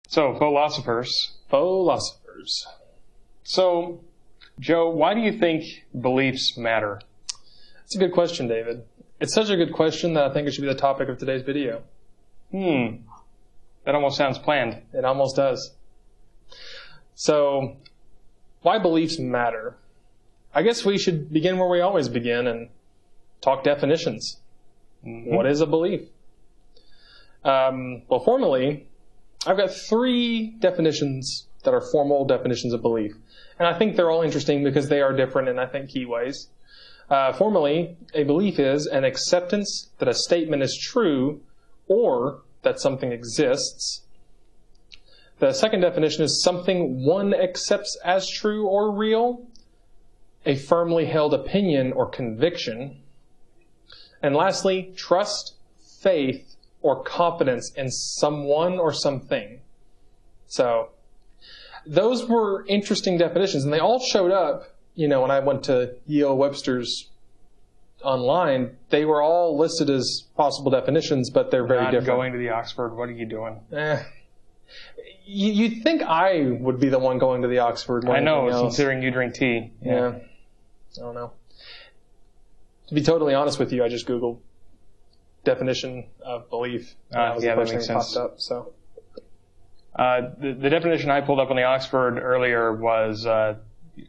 So, Fauxlosophers. So, Joe, why do you think beliefs matter? It's a good question, David. It's such a good question that I think it should be the topic of today's video. That almost sounds planned. It almost does. So, why beliefs matter? I guess we should begin where we always begin and talk definitions. Mm-hmm. What is a belief? Well, formally, I've got 3 definitions that are formal definitions of belief. And I think they're all interesting because they are different in, I think, key ways. Formally, a belief is an acceptance that a statement is true or that something exists. The second definition is something one accepts as true or real, a firmly held opinion or conviction. And lastly, trust, faith, or confidence in someone or something. So, those were interesting definitions, and they all showed up, when I went to Yale Webster's online. They were all listed as possible definitions, but they're very different. Not going to the Oxford, what are you doing? You'd think I would be the one going to the Oxford more I know, than anything else. Considering you drink tea. Yeah. I don't know. To be totally honest with you, I just Googled definition of belief. That was the first thing popped up. So, the definition I pulled up on the Oxford earlier was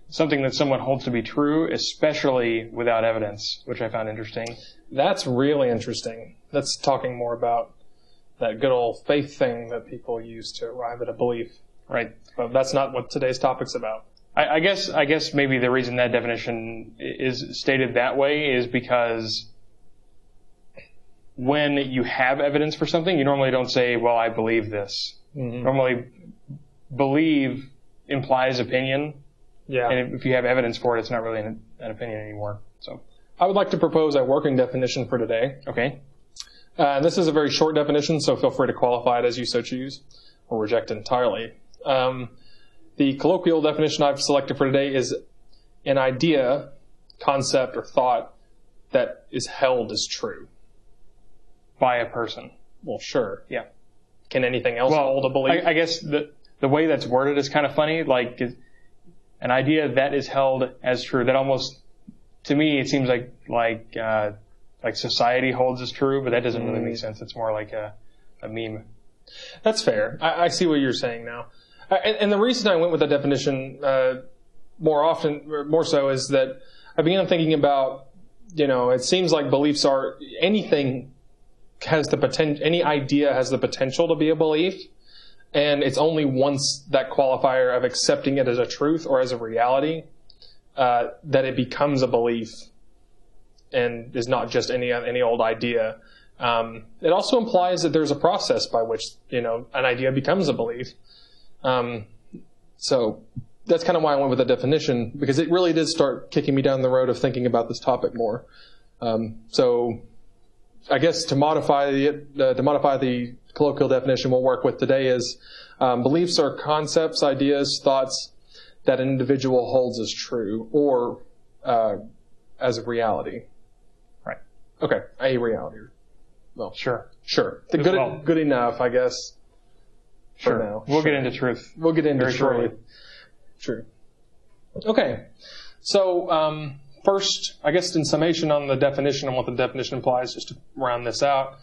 something that someone holds to be true, especially without evidence, which I found interesting. That's really interesting. That's talking more about that good old faith thing that people use to arrive at a belief. Right. But that's not what today's topic's about. I guess maybe the reason that definition is stated that way is because when you have evidence for something, you normally don't say, well, I believe this. Mm-hmm. Normally, believe implies opinion. Yeah. And if you have evidence for it, it's not really an opinion anymore. So, I would like to propose a working definition for today. Okay. This is a very short definition, so feel free to qualify it as you so choose, or reject it entirely. The colloquial definition I've selected for today is an idea, concept, or thought that is held as true. By a person. Well, sure. Yeah. Can anything else hold a belief? I guess the way that's worded is kind of funny. Like, an idea that is held as true. That almost, to me, it seems like society holds as true, but that doesn't really make sense. It's more like a meme. That's fair. I see what you're saying now. And the reason I went with that definition more so is that I began thinking about, it seems like beliefs are anything has the potential, any idea has the potential to be a belief, and it's only once that qualifier of accepting it as a truth or as a reality that it becomes a belief and is not just any old idea. It also implies that there's a process by which an idea becomes a belief. So that's kind of why I went with the definition, because it really did start kicking me down the road of thinking about this topic more. So I guess to modify the colloquial definition we'll work with today is beliefs are concepts, ideas, thoughts that an individual holds as true or as a reality. Right. Okay, a reality. Well, sure. Good enough, I guess. Sure. For now. We'll get into truth. We'll get into very shortly. True. Okay. So, first, I guess in summation on the definition and what the definition implies, just to round this out,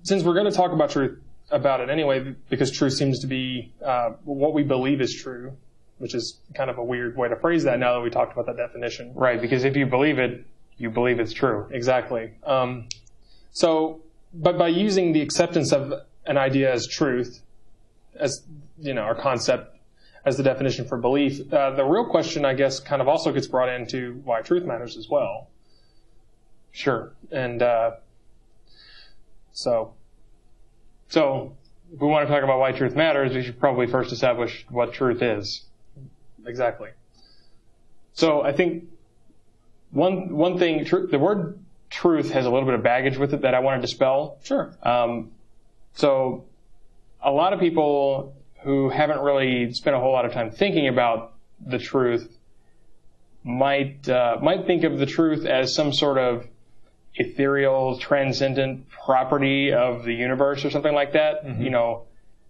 since we're going to talk about truth about it anyway, because truth seems to be what we believe is true, which is kind of a weird way to phrase that now that we talked about that definition. Right, because if you believe it, you believe it's true. Exactly. But by using the acceptance of an idea as truth, as, our concept as the definition for belief, the real question, I guess, kind of also gets brought into why truth matters as well. Sure. And so if we want to talk about why truth matters, we should probably first establish what truth is. Exactly. So I think one thing, the word truth has a little bit of baggage with it that I want to dispel. Sure. So a lot of people who haven't really spent a whole lot of time thinking about the truth might think of the truth as some sort of ethereal, transcendent property of the universe or something like that. Mm-hmm. You know,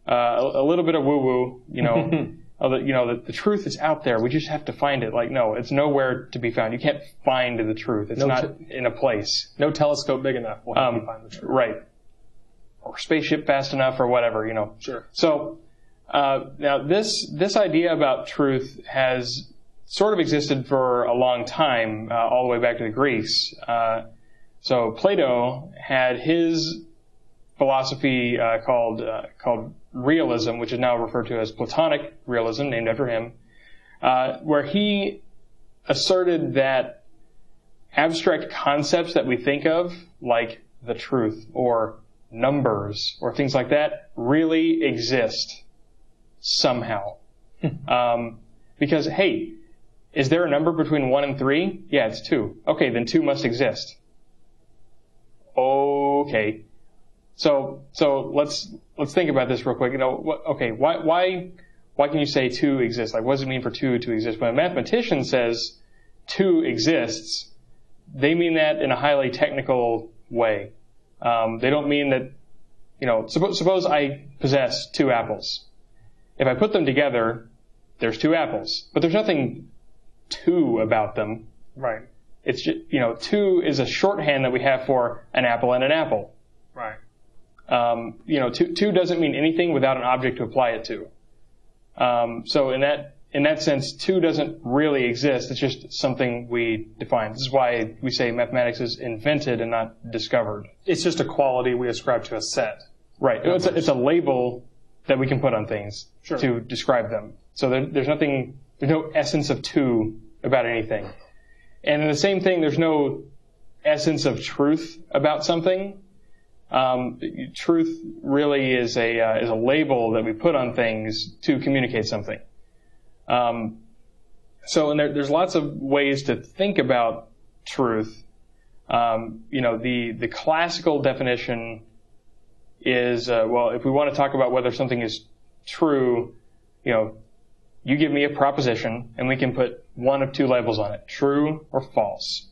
a little bit of woo-woo, you know, the truth is out there. We just have to find it. Like, no, it's nowhere to be found. You can't find the truth. It's not in a place. No telescope big enough will help you find the truth. Right. Or spaceship fast enough or whatever, you know. Sure. So, now this idea about truth has sort of existed for a long time, all the way back to the Greeks. So Plato had his philosophy called realism, which is now referred to as Platonic realism, named after him, where he asserted that abstract concepts that we think of, like the truth or numbers or things like that, really exist somehow. Because, hey, is there a number between 1 and 3? Yeah, it's 2. Okay, then 2 must exist. Okay. So let's think about this real quick. You know, why can you say 2 exists? Like, what does it mean for 2 to exist? When a mathematician says 2 exists, they mean that in a highly technical way. They don't mean that, you know, suppose I possess 2 apples. If I put them together, there's 2 apples, but there's nothing 2 about them. Right. It's just, you know, 2 is a shorthand that we have for an apple and an apple. Right. You know, 2 doesn't mean anything without an object to apply it to. So in that sense, 2 doesn't really exist. It's just something we define. This is why we say mathematics is invented and not discovered. It's just a quality we ascribe to a set. Right. It's a label that we can put on things to describe them. So there's no essence of 2 about anything. And in the same thing, there's no essence of truth about something. Truth really is a label that we put on things to communicate something. So there's lots of ways to think about truth. You know, the classical definition is, if we want to talk about whether something is true, you know, you give me a proposition and we can put one of 2 labels on it, true or false.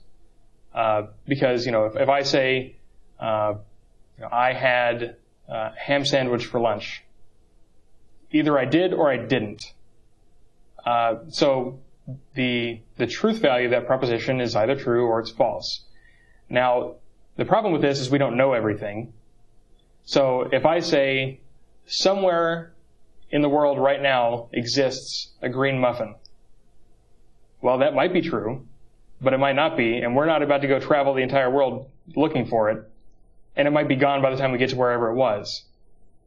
Because, you know, if I say, I had a ham sandwich for lunch, either I did or I didn't. So the truth value of that proposition is either true or it's false. Now, the problem with this is we don't know everything. So if I say somewhere in the world right now exists a green muffin, well, that might be true, but it might not be, and we're not about to go travel the entire world looking for it, and it might be gone by the time we get to wherever it was.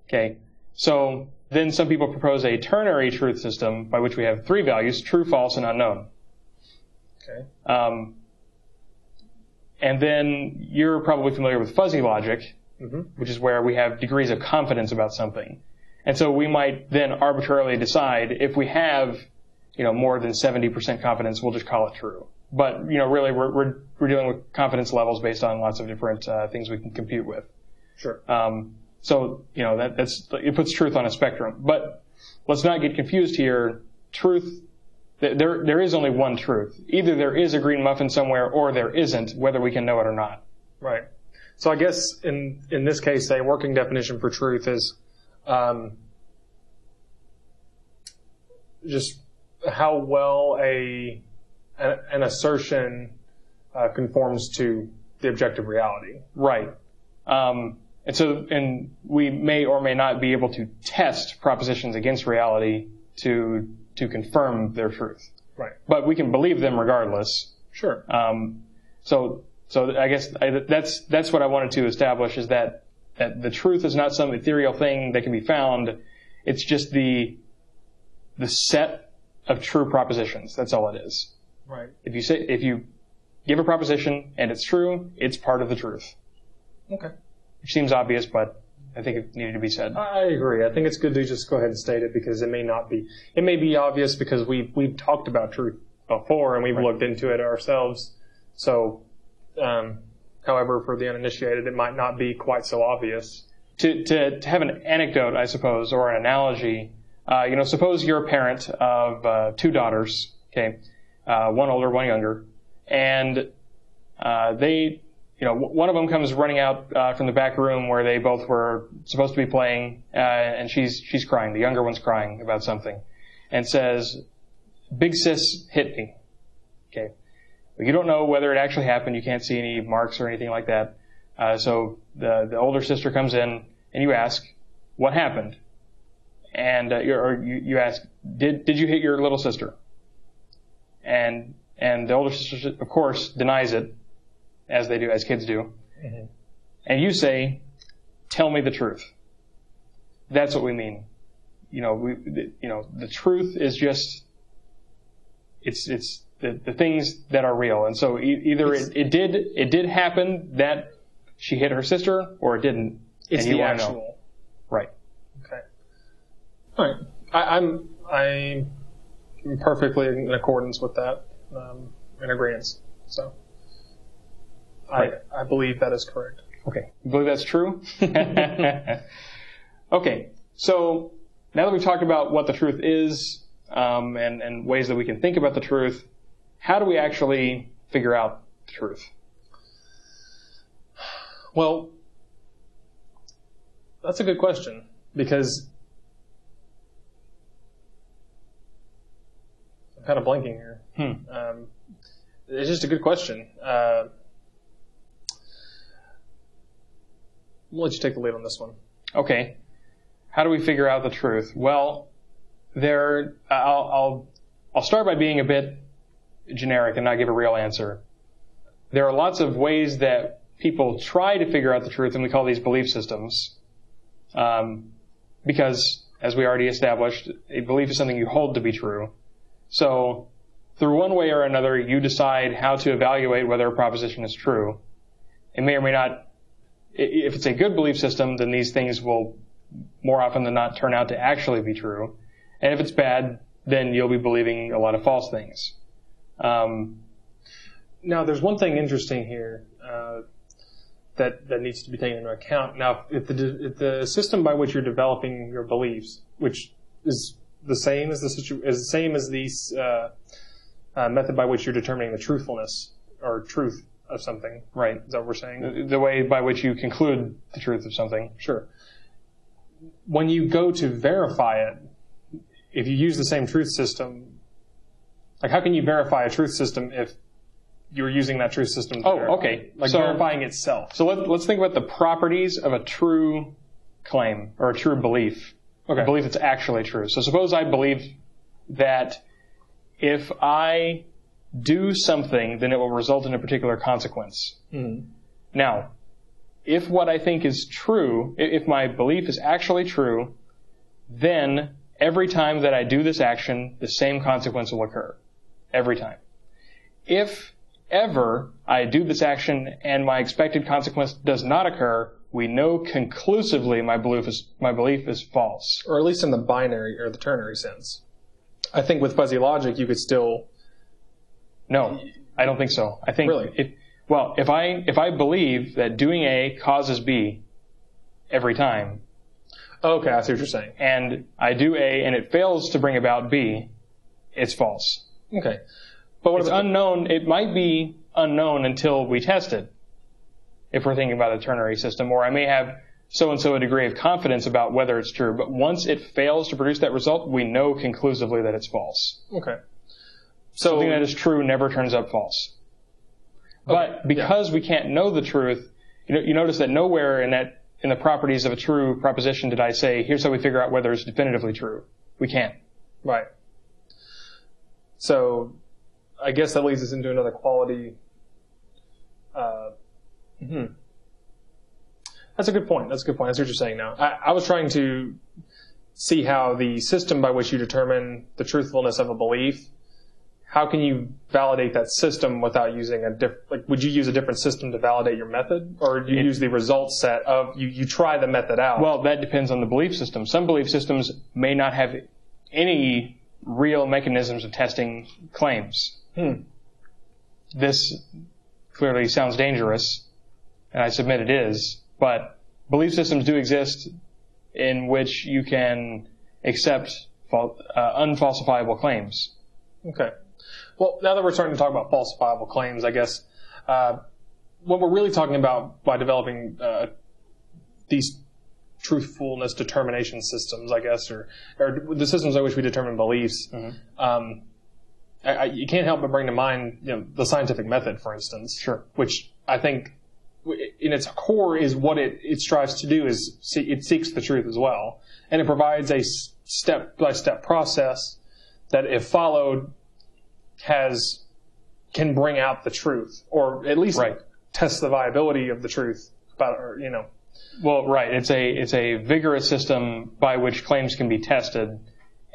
Okay? So then some people propose a ternary truth system by which we have 3 values, true, false, and unknown. Okay. And then you're probably familiar with fuzzy logic, which is where we have degrees of confidence about something. And so we might then arbitrarily decide if we have, you know, more than 70% confidence, we'll just call it true. But, you know, really we're dealing with confidence levels based on lots of different things we can compute with. Sure. So, you know, it puts truth on a spectrum. But let's not get confused here. Truth, there is only one truth. Either there is a green muffin somewhere or there isn't, whether we can know it or not. Right. So I guess in this case, a working definition for truth is just how well an assertion conforms to the objective reality. Right. And we may or may not be able to test propositions against reality to confirm their truth. Right. But we can believe them regardless. Sure. So I guess that's what I wanted to establish, is that the truth is not some ethereal thing that can be found. It's just the set of true propositions. That's all it is. Right. If you give a proposition and it's true, it's part of the truth. Okay. Which seems obvious, but I think it needed to be said. I agree. I think it's good to just go ahead and state it, because it may not be. It may be obvious because we've talked about truth before and we've looked into it ourselves. So, however, for the uninitiated, it might not be quite so obvious. To have an anecdote, I suppose, or an analogy, you know, suppose you're a parent of 2 daughters, okay, one older, one younger, and they, one of them comes running out from the back room where they both were supposed to be playing, and she's crying. The younger one's crying about something, and says, "Big sis hit me." Okay, but you don't know whether it actually happened. You can't see any marks or anything like that. So the older sister comes in, and you ask, "What happened?" And you ask, "Did you hit your little sister?" And the older sister, of course, denies it, as they do, as kids do. Mm-hmm. And you say, "Tell me the truth." That's what we mean. The truth is just, it's the things that are real. And so either it did happen that she hit her sister, or it didn't. It's the actual. Right. Okay. All right. I'm perfectly in accordance with that, in agreement. So right. I believe that is correct. Okay. You believe that's true? Okay. So now that we've talked about what the truth is, and ways that we can think about the truth, how do we actually figure out the truth? Well, that's a good question, because I'm kind of blanking here. It's just a good question. I'll let you take the lead on this one. Okay. How do we figure out the truth? Well, I'll start by being a bit generic and not give a real answer. There are lots of ways that people try to figure out the truth, and we call these belief systems. Because, as we already established, a belief is something you hold to be true. So, through one way or another, you decide how to evaluate whether a proposition is true. It may or may not. If it's a good belief system, then these things will more often than not turn out to actually be true. And if it's bad, then you'll be believing a lot of false things. Now, there's one thing interesting here that needs to be taken into account. Now, if the system by which you're developing your beliefs, which is the same as the method by which you're determining the truthfulness or truth of something, right? Is that what we're saying? The way by which you conclude the truth of something. Sure. When you go to verify it, if you use the same truth system, like how can you verify a truth system if you're using that truth system to verify? Okay. Like verifying itself. So let's think about the properties of a true claim or a true belief. Okay. A belief that's actually true. So suppose I believe that if I do something, then it will result in a particular consequence. Mm-hmm. Now, if what I think is true, if my belief is actually true, then every time that I do this action, the same consequence will occur. Every time. If ever I do this action and my expected consequence does not occur, we know conclusively my belief is false. Or at least in the binary or the ternary sense. I think with fuzzy logic, you could still... No, I don't think so. I think really? If I believe that doing A causes B every time. Okay, I see what you're saying. And I do A and it fails to bring about B, it's false. Okay. But it's unknown. It might be unknown until we test it, if we're thinking about a ternary system, or I may have so-and-so a degree of confidence about whether it's true. But once it fails to produce that result, we know conclusively that it's false. Okay. So something that is true never turns up false. Okay. But because we can't know the truth, you notice that nowhere in the properties of a true proposition did I say, here's how we figure out whether it's definitively true. We can't. Right. So I guess that leads us into another quality. That's a good point. That's what you're saying now. I was trying to see how the system by which you determine the truthfulness of a belief, how can you validate that system without using would you use a different system to validate your method? Or do you use the result set of, you try the method out? Well, that depends on the belief system. Some belief systems may not have any real mechanisms of testing claims. This clearly sounds dangerous, and I submit it is, but belief systems do exist in which you can accept unfalsifiable claims. Okay. Well, now that we're starting to talk about falsifiable claims, I guess what we're really talking about by developing these truthfulness determination systems, I guess, or the systems by which we determine beliefs, you can't help but bring to mind, the scientific method, for instance. Sure. Which I think, in its core, is what it strives to do. Is it seeks the truth as well, and it provides a step-by-step process that, if followed, can bring out the truth, or at least test the viability of the truth about, Well, right. It's a vigorous system by which claims can be tested,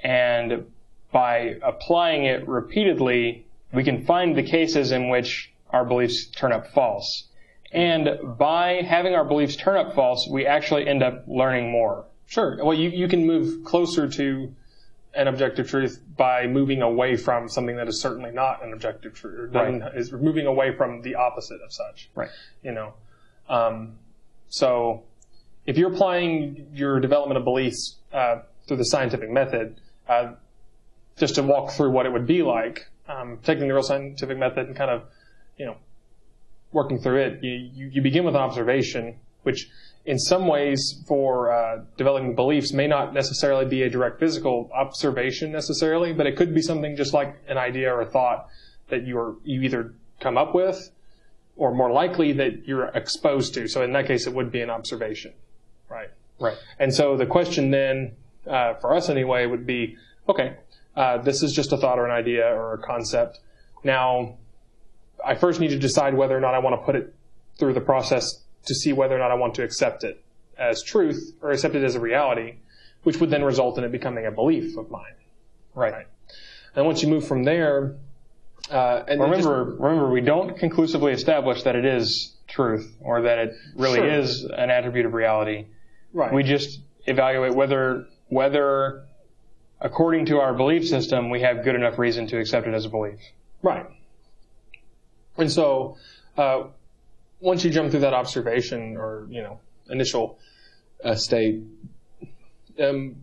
and by applying it repeatedly, we can find the cases in which our beliefs turn up false. And by having our beliefs turn up false, we actually end up learning more. Sure. Well, you can move closer to an objective truth by moving away from something that is certainly not an objective truth. Is moving away from the opposite of such. Right. So if you're applying your development of beliefs through the scientific method, just to walk through what it would be like, taking the real scientific method and kind of, working through it, you begin with an observation, which in some ways for developing beliefs may not necessarily be a direct physical observation necessarily, but it could be something just like an idea or a thought that you either come up with, or more likely that you're exposed to. So in that case, it would be an observation, right? Right. And so the question then, for us anyway, would be, okay, this is just a thought or an idea or a concept. Now, I first need to decide whether or not I want to put it through the process to see whether or not I want to accept it as truth or accept it as a reality, which would then result in it becoming a belief of mine. Right. And once you move from there, and remember, we don't conclusively establish that it is truth or that it really is an attribute of reality. Right. We just evaluate whether, according to our belief system, we have good enough reason to accept it as a belief. Right. And so, once you jump through that observation or, initial state, where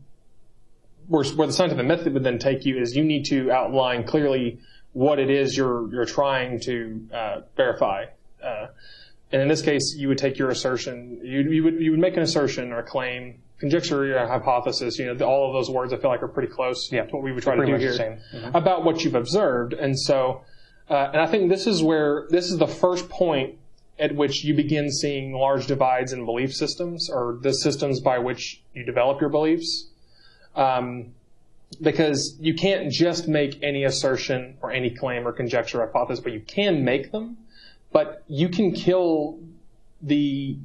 the scientific method would then take you is you need to outline clearly what it is you're trying to verify. And in this case, you would take your assertion, you would make an assertion or a claim, conjecture, or a hypothesis. All of those words I feel like are pretty close to what we would try to do here about what you've observed. And so, and I think this is the first point at which you begin seeing large divides in belief systems, or the systems by which you develop your beliefs. Because you can't just make any assertion or any claim or conjecture or hypothesis, but you can make them. But you can kill in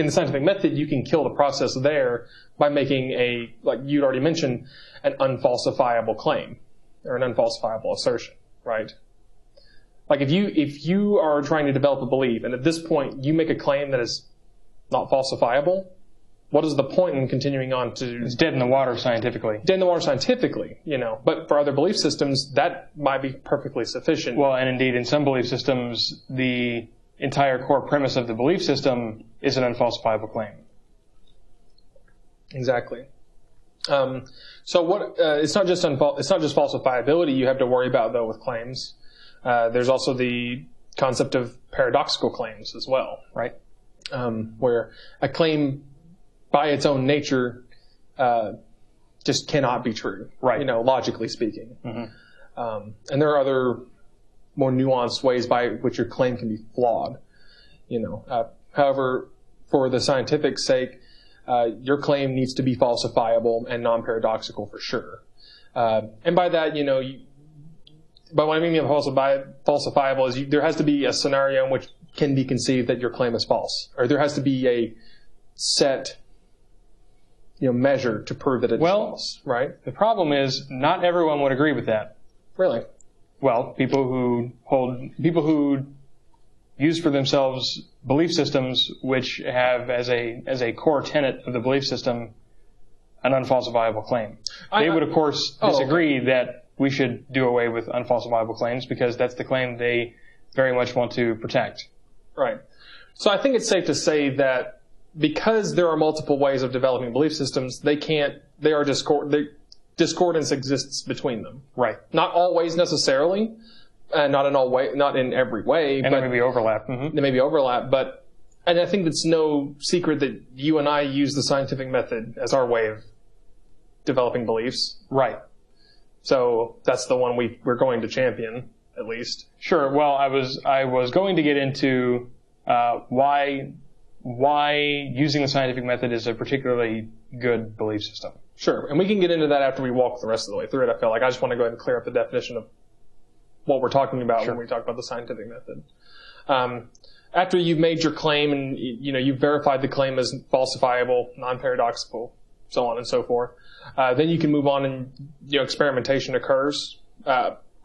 the scientific method, you can kill the process there by making like you'd already mentioned, an unfalsifiable claim or an unfalsifiable assertion, right? Like if you are trying to develop a belief, and at this point you make a claim that is not falsifiable, what is the point in continuing on to... It's dead in the water scientifically. Dead in the water scientifically, But for other belief systems, that might be perfectly sufficient. Well, and indeed, in some belief systems, the entire core premise of the belief system is an unfalsifiable claim. Exactly. So what? It's not just falsifiability you have to worry about, though, with claims. There's also the concept of paradoxical claims as well, right? Where a claim by its own nature, just cannot be true, right? Logically speaking. Mm-hmm. And there are other more nuanced ways by which your claim can be flawed. However, for the scientific sake, your claim needs to be falsifiable and non-paradoxical for sure. And by that, by what I mean by falsifiable is there has to be a scenario in which can be conceived that your claim is false, or there has to be a set measure to prove that it's false, right? The problem is not everyone would agree with that. Really? Well, people who use for themselves belief systems which have as a core tenet of the belief system an unfalsifiable claim. They would, of course, disagree that we should do away with unfalsifiable claims because that's the claim they very much want to protect. Right. So I think it's safe to say that because there are multiple ways of developing belief systems, discordance exists between them. Right. Not always necessarily, not in every way. And but there may be overlap. Mm-hmm. There may be overlap, and I think it's no secret that you and I use the scientific method as our way of developing beliefs. Right. So that's the one we're going to champion, at least. Sure. Well, I was going to get into why using the scientific method is a particularly good belief system. Sure. And we can get into that after we walk the rest of the way through it. I feel like I just want to go ahead and clear up the definition of what we're talking about when we talk about the scientific method. After you've made your claim and you've verified the claim as falsifiable, non-paradoxical, so on and so forth, then you can move on and experimentation occurs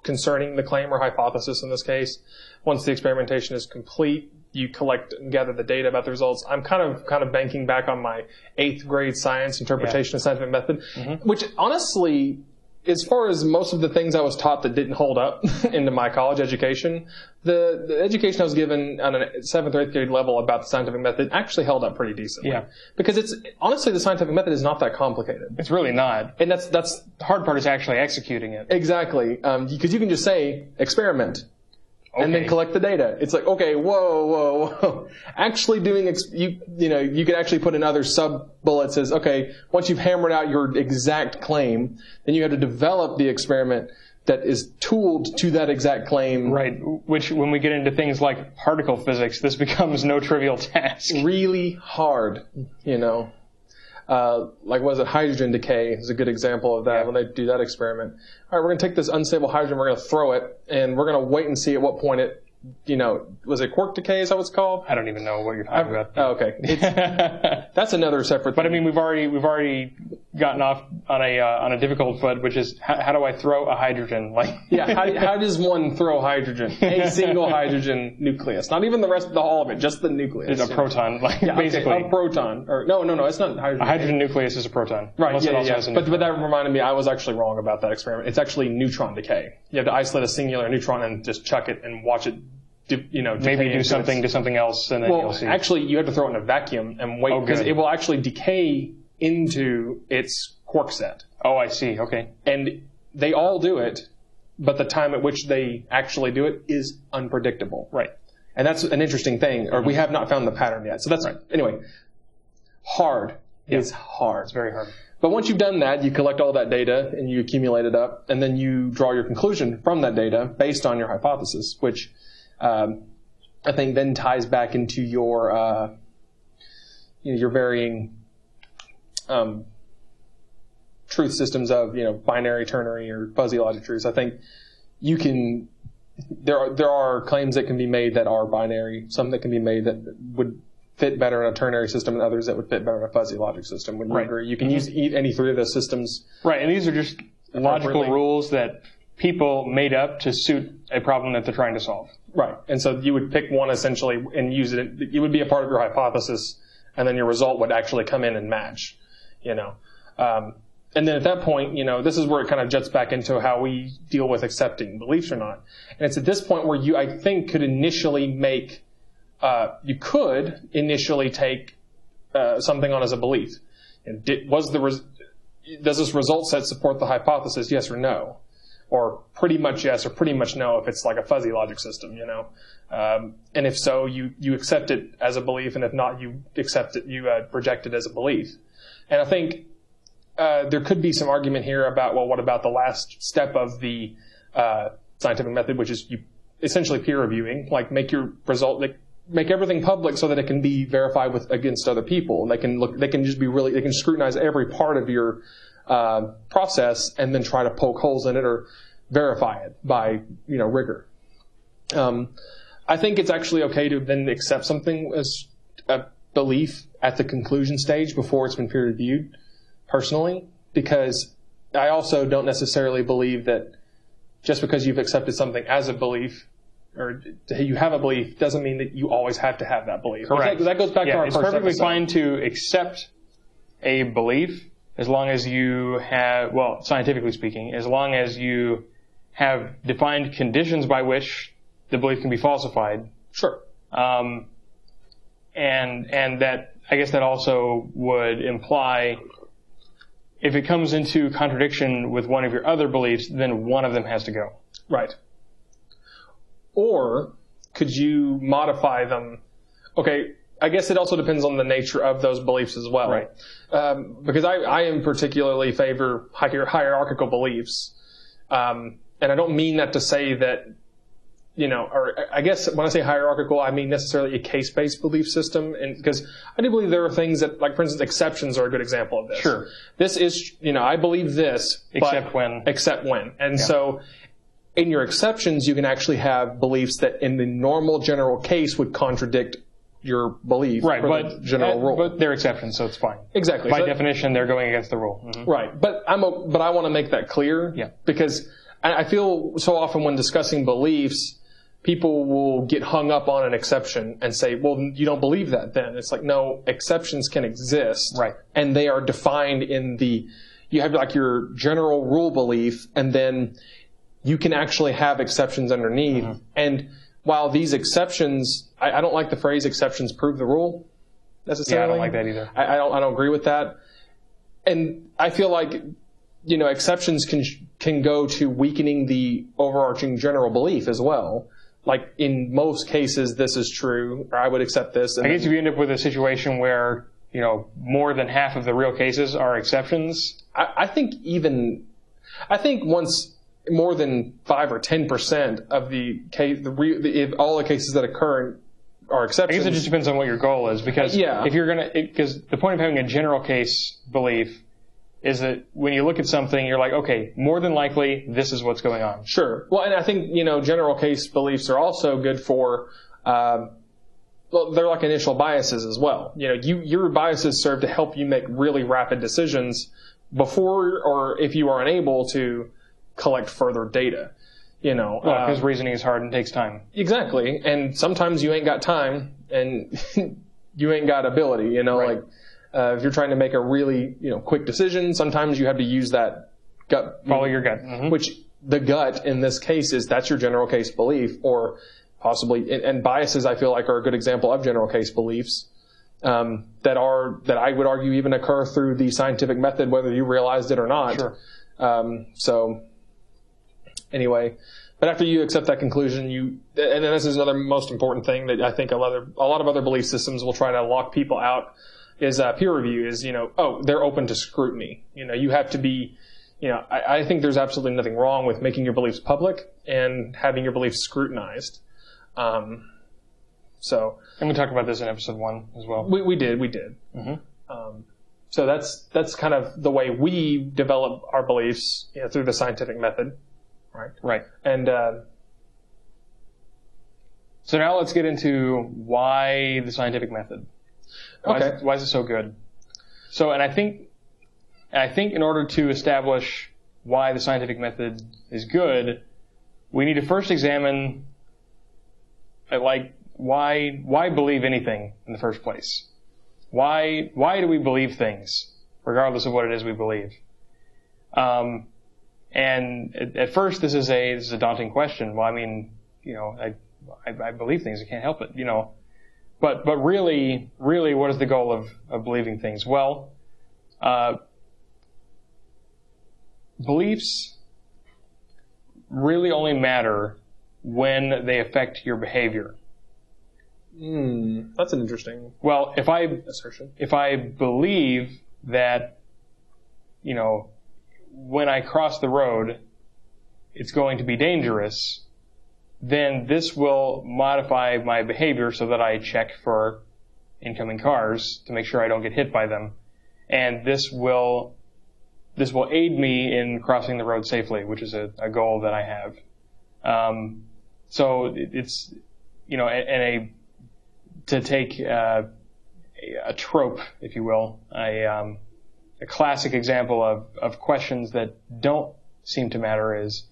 concerning the claim or hypothesis in this case. Once the experimentation is complete, you collect and gather the data about the results. I'm kind of banking back on my 8th grade science interpretation of scientific method, which honestly, as far as most of the things I was taught that didn't hold up into my college education, the education I was given on a 7th or 8th grade level about the scientific method actually held up pretty decently. Yeah. Because honestly, the scientific method is not that complicated. It's really not. And that's the hard part is actually executing it. Exactly. Because you can just say, experiment. Okay. And then collect the data. It's like, okay, whoa. Actually doing, you can actually put in other sub-bullets as, okay, once you've hammered out your exact claim, then you have to develop the experiment that is tooled to that exact claim. Right. Which, when we get into things like particle physics, this becomes no trivial task. Really hard, like was it hydrogen decay is a good example of that when they do that experiment. All right, we're going to take this unstable hydrogen, we're going to throw it, and we're going to wait and see at what point it, was it quark decay is that what it's called? I don't even know what you're talking about. Oh, okay. That's another separate thing. But I mean, we've already gotten off on a difficult foot, which is how do I throw a hydrogen? How does one throw hydrogen? A single hydrogen nucleus. Not even the rest of all of it, just the nucleus. It's a proton, basically. Okay, a proton. Or no, it's not hydrogen. A hydrogen nucleus is a proton. Right, But that reminded me, I was actually wrong about that experiment. It's actually neutron decay. You have to isolate a singular neutron and just chuck it and watch it maybe do something to something else, and then you'll see. Actually, you have to throw it in a vacuum and wait, because it will actually decay into its quark set. Oh, I see. Okay. And they all do it, but the time at which they actually do it is unpredictable. Right. And that's an interesting thing, or we have not found the pattern yet. So that's, anyway, hard is hard. It's very hard. But once you've done that, you collect all that data and you accumulate it up, and then you draw your conclusion from that data based on your hypothesis, which I think then ties back into your varying truth systems of binary, ternary, or fuzzy logic truths. I think there are claims that can be made that are binary, some that can be made that would fit better in a ternary system, and others that would fit better in a fuzzy logic system. Would you agree? You can use any three of those systems. Right, and these are just logical rules that people made up to suit a problem that they're trying to solve. Right. And so you would pick one essentially and use it. It would be a part of your hypothesis, and then your result would actually come in and match, And then at that point, this is where it kind of jets back into how we deal with accepting beliefs or not. And it's at this point where you, I think, could initially take something on as a belief. And does this result set support the hypothesis, yes or no? Or pretty much yes or pretty much no if it's like a fuzzy logic system, And if so, you accept it as a belief, and if not, you accept it, you reject it as a belief. And I think there could be some argument here about, well, what about the last step of the scientific method, which is you essentially peer reviewing, like make your result, make everything public so that it can be verified against other people. And they can scrutinize every part of your process and then try to poke holes in it or verify it by, rigor. I think it's actually okay to then accept something as a belief at the conclusion stage before it's been peer reviewed, personally, because I also don't necessarily believe that just because you've accepted something as a belief or you have a belief doesn't mean that you always have to have that belief. Correct. That goes back to our first episode. It's perfectly fine to accept a belief as long as you have, well, scientifically speaking, as long as you have defined conditions by which the belief can be falsified. Sure. And that, I guess that also would imply if it comes into contradiction with one of your other beliefs, then one of them has to go. Right. Or could you modify them? Okay, I guess it also depends on the nature of those beliefs as well. Right. Because I am particularly favor hierarchical beliefs. And I don't mean that to say that, or I guess when I say hierarchical, I mean necessarily a case-based belief system. And because I do believe there are things that, like, for instance, exceptions are a good example of this. Sure. This is, I believe this. Except when. And so in your exceptions, you can actually have beliefs that in the normal general case would contradict your belief. Right, but general rule. But they're exceptions, so it's fine. Exactly. By definition, they're going against the rule. Mm-hmm. Right. But I want to make that clear. Yeah. Because I feel so often when discussing beliefs, people will get hung up on an exception and say, well, you don't believe that then. It's like, no, exceptions can exist. Right. And they are defined you have like your general rule belief, and then you can actually have exceptions underneath. Mm-hmm. And while these exceptions, I don't like the phrase exceptions prove the rule necessarily. Yeah, I don't like that either. I don't agree with that. And I feel like, exceptions can go to weakening the overarching general belief as well. Like, in most cases, this is true, or I would accept this. I guess if you end up with a situation where, more than half of the real cases are exceptions. I think once more than 5 or 10% of the case, if all the cases that occur are exceptions. I guess it just depends on what your goal is, because if you're because the point of having a general case belief is that when you look at something, you're like, okay, more than likely, this is what's going on. Sure. Well, and I think, general case beliefs are also good for, they're like initial biases as well. Your biases serve to help you make really rapid decisions before or if you are unable to collect further data. Because reasoning is hard and takes time. Exactly. And sometimes you ain't got time and you ain't got ability, Right. like, if you're trying to make a really, quick decision, sometimes you have to use that gut. Follow your gut. Mm-hmm. Which the gut in this case that's your general case belief, or possibly, and biases I feel like are a good example of general case beliefs, that I would argue even occur through the scientific method, whether you realized it or not. Sure. So anyway, but after you accept that conclusion, and then this is another most important thing that I think a lot of other belief systems will try to lock people out, is peer review. Is they're open to scrutiny. You have to be. I think there's absolutely nothing wrong with making your beliefs public and having your beliefs scrutinized. And we talked about this in episode 1 as well. We did. Mm-hmm. So that's kind of the way we develop our beliefs, through the scientific method, right? Right. And so now let's get into why the scientific method. Why is it so good? So, and I think in order to establish why the scientific method is good, we need to first examine, why believe anything in the first place? Why do we believe things, regardless of what it is we believe? And at first, this is a daunting question. Well, I mean, I believe things. I can't help it, But really, what is the goal of believing things? Well, beliefs really only matter when they affect your behavior. That's an interesting. Well, assertion. If I believe that, when I cross the road, it's going to be dangerous, then this will modify my behavior so that I check for incoming cars to make sure I don't get hit by them. And this will aid me in crossing the road safely, which is a goal that I have. So it's, to take a trope, if you will, a classic example of questions that don't seem to matter is,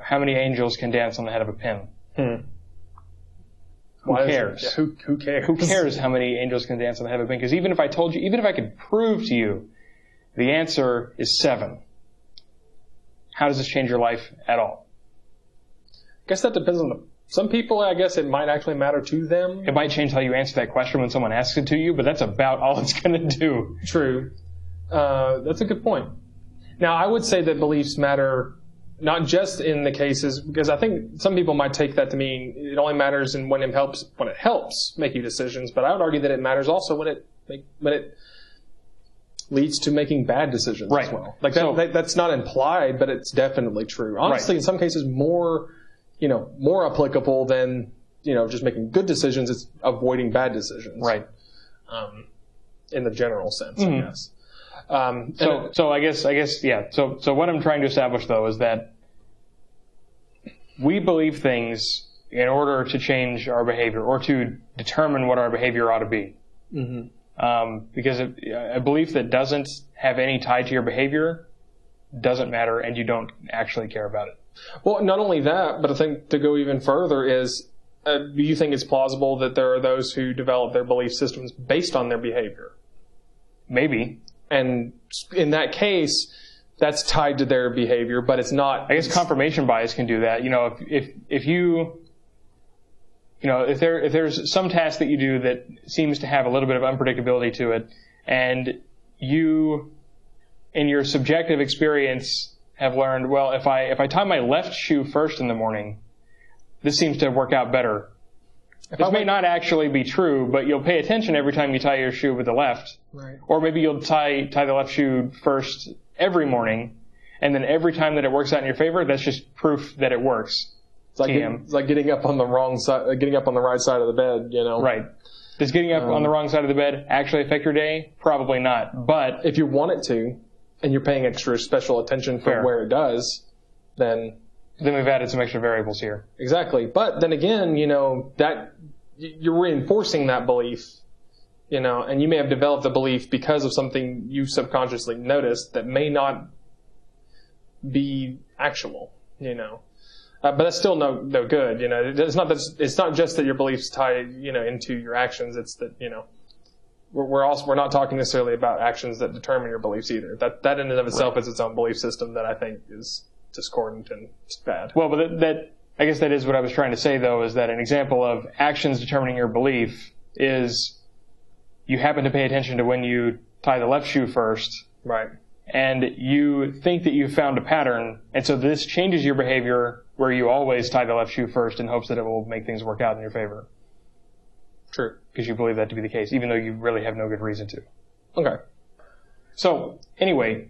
how many angels can dance on the head of a pin? Who cares? Who cares? Who cares how many angels can dance on the head of a pin? Because even if I could prove to you the answer is 7, how does this change your life at all? I guess that depends on some people, I guess it might actually matter to them. It might change how you answer that question when someone asks it to you, but that's about all it's going to do. True. That's a good point. Now, I would say that beliefs matter not just in the cases, because I think some people might take that to mean it only matters when it helps make you decisions, but I would argue that it matters also when it leads to making bad decisions as well. Like that's not implied, but it's definitely true. Honestly, in some cases, more applicable than just making good decisions. It's avoiding bad decisions, right? In the general sense, I guess. So I guess, yeah. So what I'm trying to establish, though, is that we believe things in order to change our behavior or to determine what our behavior ought to be. Because a belief that doesn't have any tie to your behavior doesn't matter, and you don't actually care about it. Well, not only that, but I think to go even further is, do you think it's plausible that there are those who develop their belief systems based on their behavior? Maybe. And in that case, that's tied to their behavior, but it's not. I guess confirmation bias can do that. If there's some task that you do that seems to have a little bit of unpredictability to it, and you, in your subjective experience, have learned, well, if I tie my left shoe first in the morning, this seems to work out better. This may not actually be true, but you'll pay attention every time you tie your shoe with the left. Right. Or maybe you'll tie the left shoe first every morning, and then every time that it works out in your favor, that's just proof that it works. It's like getting up on the wrong side, getting up on the right side of the bed, Right. Does getting up on the wrong side of the bed actually affect your day? Probably not. But if you want it to, and you're paying extra special attention for where it does, then we've added some extra variables here. Exactly. But then again, that you're reinforcing that belief, and you may have developed a belief because of something you subconsciously noticed that may not be actual, But that's still no good, It's not just that your beliefs tie, into your actions. It's that, we're not talking necessarily about actions that determine your beliefs either. That in and of itself is its own belief system that I think is discordant and bad. Well, but that I guess that is what I was trying to say, though, is that an example of actions determining your belief is you happen to pay attention to when you tie the left shoe first. Right. And you think that you've found a pattern, and so this changes your behavior where you always tie the left shoe first in hopes that it will make things work out in your favor. True. Because you believe that to be the case, even though you really have no good reason to. Okay. So, anyway,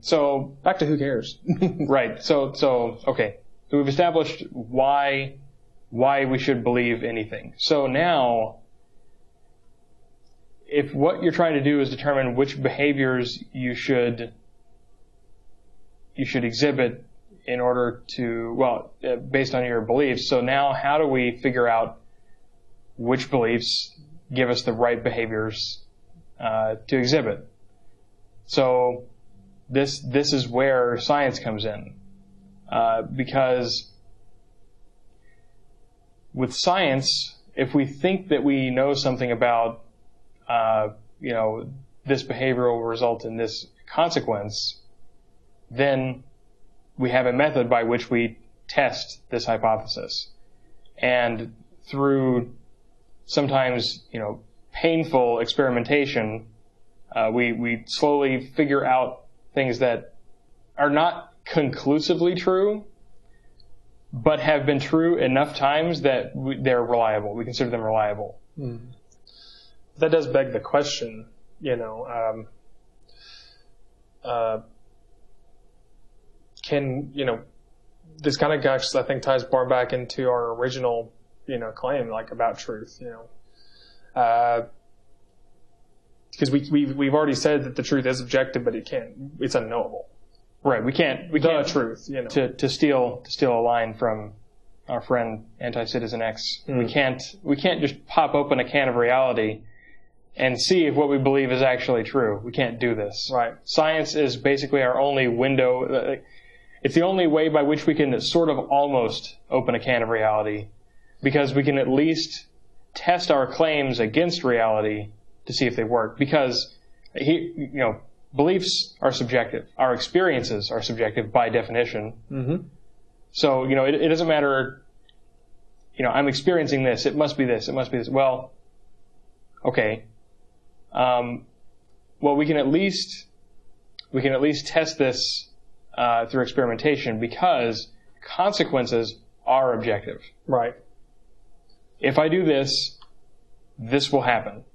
back to who cares? Right. Okay. So we've established why we should believe anything. So now, if what you're trying to do is determine which behaviors you should exhibit in order to, based on your beliefs. So now how do we figure out which beliefs give us the right behaviors to exhibit? So this is where science comes in. Because with science, if we think that we know something about, this behavior will result in this consequence, then we have a method by which we test this hypothesis. And through sometimes, painful experimentation, we slowly figure out things that are not conclusively true, but have been true enough times that they're reliable. We consider them reliable. Mm. That does beg the question, this kind of I think ties more back into our original, claim, about truth, because we've already said that the truth is objective, but it's unknowable. Right. We can't truth, to steal a line from our friend Anti-Citizen X. Mm. We can't just pop open a can of reality and see if what we believe is actually true. We can't do this. Right. Science is basically our only window. It's the only way by which we can sort of almost open a can of reality, because we can at least test our claims against reality to see if they work. Because beliefs are subjective. Our experiences are subjective by definition. Mm-hmm. So, it doesn't matter, I'm experiencing this. It must be this. It must be this. Well, okay. We can at least test this through experimentation, because consequences are objective. Right. If I do this, this will happen.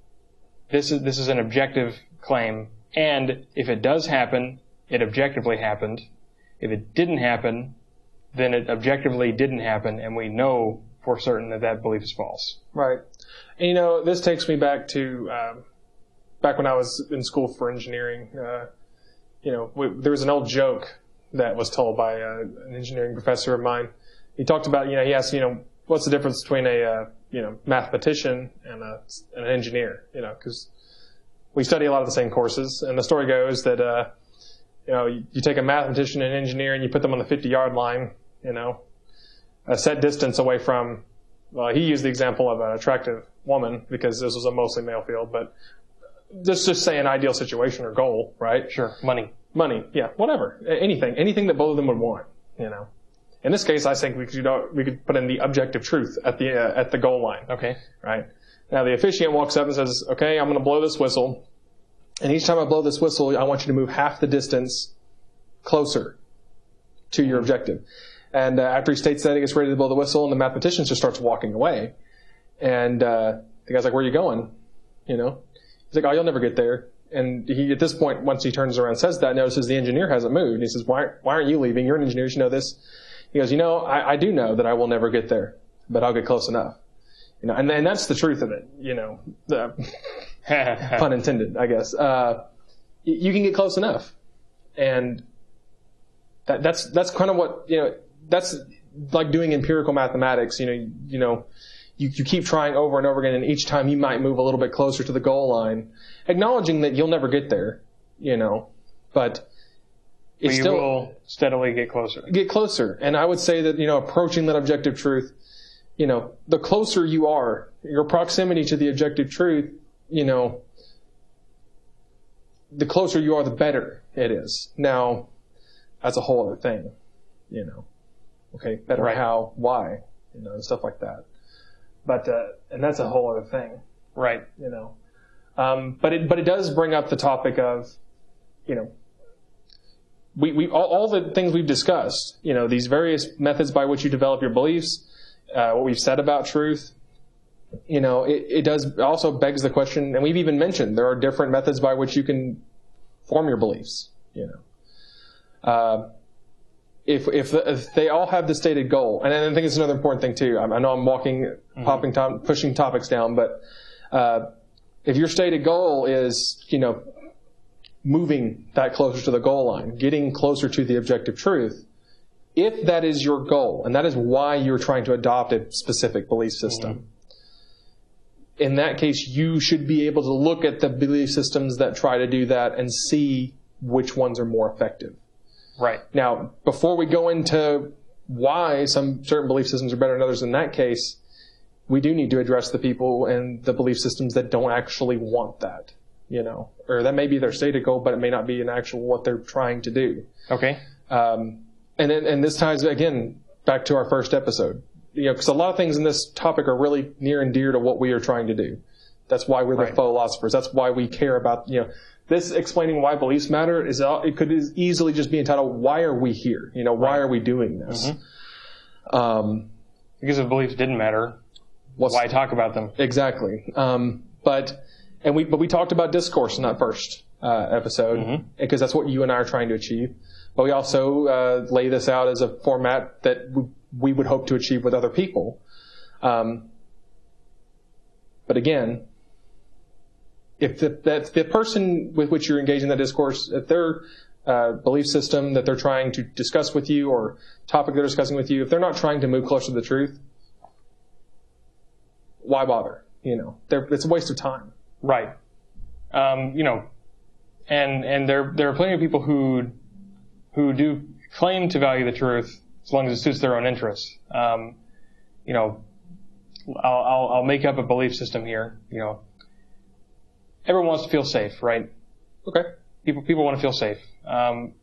This is an objective claim. And if it does happen, it objectively happened. If it didn't happen, then it objectively didn't happen, and we know for certain that belief is false. Right. And, this takes me back to back when I was in school for engineering. There was an old joke that was told by an engineering professor of mine. He talked about, he asked, what's the difference between a mathematician and an engineer? Because we study a lot of the same courses, and the story goes that you take a mathematician and an engineer and you put them on the 50-yard line, a set distance away from. Well, he used the example of an attractive woman because this was a mostly male field, but just say an ideal situation or goal, right? Sure. Money, yeah, whatever, anything that both of them would want, In this case, I think we could put in the objective truth at the goal line. Okay. Right. Now the officiant walks up and says, "Okay, I'm going to blow this whistle, and each time I blow this whistle, I want you to move half the distance closer to your objective." And after he states that, he gets ready to blow the whistle, and the mathematician just starts walking away. And the guy's like, "Where are you going?" He's like, "Oh, you'll never get there." And he, at this point, once he turns around and says that, notices the engineer hasn't moved. And he says, "Why aren't you leaving? You're an engineer. You should know this." He goes, I do know that I will never get there, but I'll get close enough. And that's the truth of it, pun intended, I guess. You can get close enough. And that's kind of what, that's like doing empirical mathematics. You keep trying over and over again, and each time you might move a little bit closer to the goal line, acknowledging that you'll never get there, but it's you will steadily get closer. Get closer. And I would say that, approaching that objective truth, the closer you are, your proximity to the objective truth, the closer you are, the better it is. Now, that's a whole other thing, Okay, better right. How, why, and stuff like that. But, and that's a whole other thing. Right. But it does bring up the topic of, we all the things we've discussed, these various methods by which you develop your beliefs, what we've said about truth, it does also begs the question, and we've even mentioned there are different methods by which you can form your beliefs, if they all have the stated goal, and I think it's another important thing too. I know I'm pushing topics down, but if your stated goal is, moving that closer to the goal line, getting closer to the objective truth, if that is your goal, and that is why you're trying to adopt a specific belief system, in that case, you should be able to look at the belief systems that try to do that and see which ones are more effective. Right. Now, before we go into why some certain belief systems are better than others in that case, we do need to address the people and the belief systems that don't actually want that, or that may be their stated goal, but it may not be an actual what they're trying to do. Okay. And this ties again back to our first episode, because a lot of things in this topic are really near and dear to what we are trying to do. That's why we're the Fauxlosophers. That's why we care about, this explaining why beliefs matter it could easily just be entitled, why are we here? Why are we doing this? Because if beliefs didn't matter, why talk about them? Exactly. But we talked about discourse in that first episode, because that's what you and I are trying to achieve. But we also lay this out as a format that we would hope to achieve with other people. But again, if the person with which you're engaging that discourse, if their belief system that they're trying to discuss with you or topic they're discussing with you, if they're not trying to move closer to the truth, why bother? It's a waste of time. Right. And there are plenty of people who do claim to value the truth as long as it suits their own interests. I'll make up a belief system here. Everyone wants to feel safe, right? Okay. People want to feel safe. And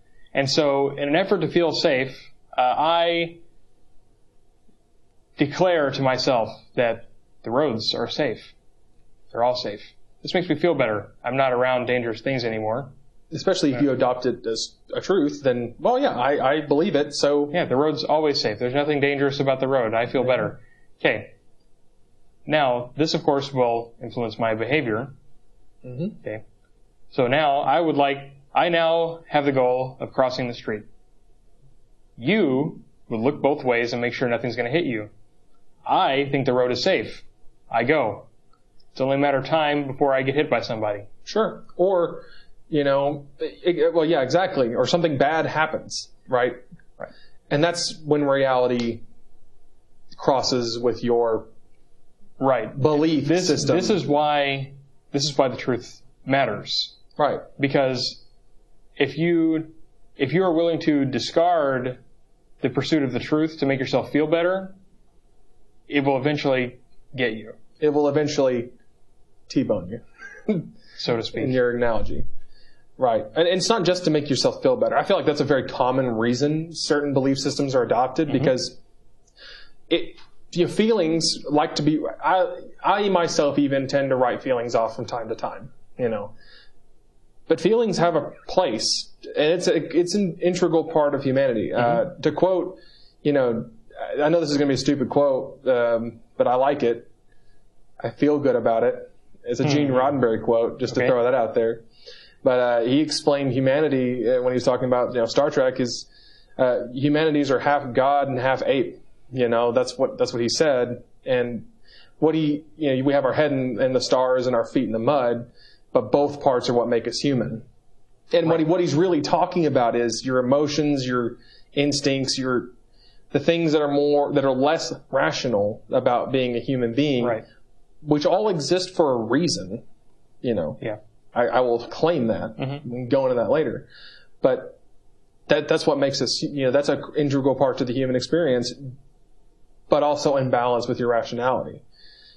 so in an effort to feel safe, I declare to myself that the roads are safe. They're all safe. This makes me feel better. I'm not around dangerous things anymore. especially if you adopt it as a truth, then, well, yeah, I believe it, so... Yeah, the road's always safe. There's nothing dangerous about the road. I feel better. Okay. Now, this, of course, will influence my behavior. Mm-hmm. Okay. So now, I now have the goal of crossing the street. You would look both ways and make sure nothing's going to hit you. I think the road is safe. I go. It's only a matter of time before I get hit by somebody. Sure. Or, well, yeah, exactly. Or something bad happens, right? Right. And that's when reality crosses with your belief system. This is why the truth matters. Right. Because if you are willing to discard the pursuit of the truth to make yourself feel better, it will eventually get you. It will eventually T-bone you. So to speak. In your analogy. Right. And it's not just to make yourself feel better. I feel like that's a very common reason certain belief systems are adopted, because your feelings like to be... I myself even tend to write feelings off from time to time, But feelings have a place, and it's an integral part of humanity. To quote, I know this is going to be a stupid quote, but I like it. I feel good about it. It's a Gene Roddenberry quote, just to throw that out there. But he explained humanity when he was talking about Star Trek is humanities are half God and half ape. That's what he said. And we have our head in the stars and our feet in the mud, but both parts are what make us human. And what he's really talking about is your emotions, your instincts, the things that are less rational about being a human being, which all exist for a reason. Yeah. I will claim that. Mm-hmm. We can go into that later. But that's what makes us, that's an integral part to the human experience, but also in balance with your rationality.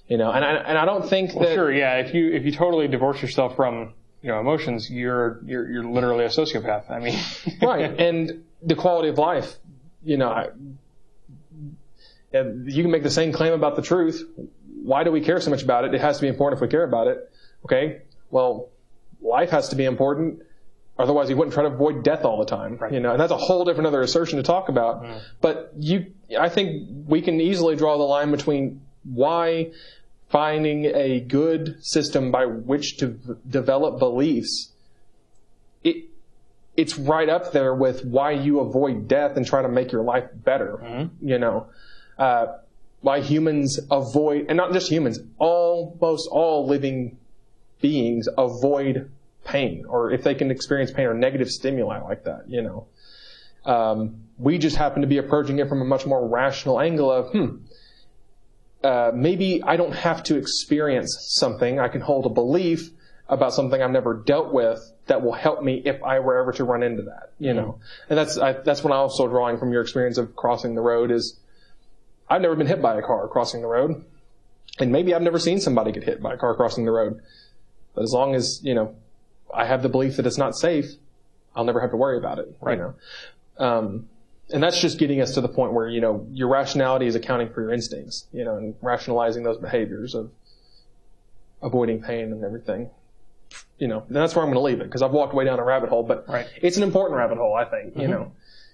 And I don't think that... Sure, yeah. If you totally divorce yourself from, emotions, you're literally a sociopath. I mean... Right. And the quality of life, you can make the same claim about the truth. Why do we care so much about it? It has to be important if we care about it. Okay. Well, life has to be important. Otherwise, you wouldn't try to avoid death all the time. Right. And that's a whole different other assertion to talk about. Mm. But I think we can easily draw the line between why finding a good system by which to develop beliefs, it's right up there with why you avoid death and try to make your life better. Mm-hmm. Why humans avoid, and not just humans, almost all living beings avoid pain, or if they can experience pain or negative stimuli like that, we just happen to be approaching it from a much more rational angle of, maybe I don't have to experience something. I can hold a belief about something I've never dealt with that will help me if I were ever to run into that, And that's what I'm also drawing from your experience of crossing the road is, I've never been hit by a car crossing the road, and maybe I've never seen somebody get hit by a car crossing the road. But as long as, I have the belief that it's not safe, I'll never have to worry about it. Right. And that's just getting us to the point where, your rationality is accounting for your instincts, and rationalizing those behaviors of avoiding pain and everything. And that's where I'm going to leave it, because I've walked way down a rabbit hole, but It's an important rabbit hole, I think,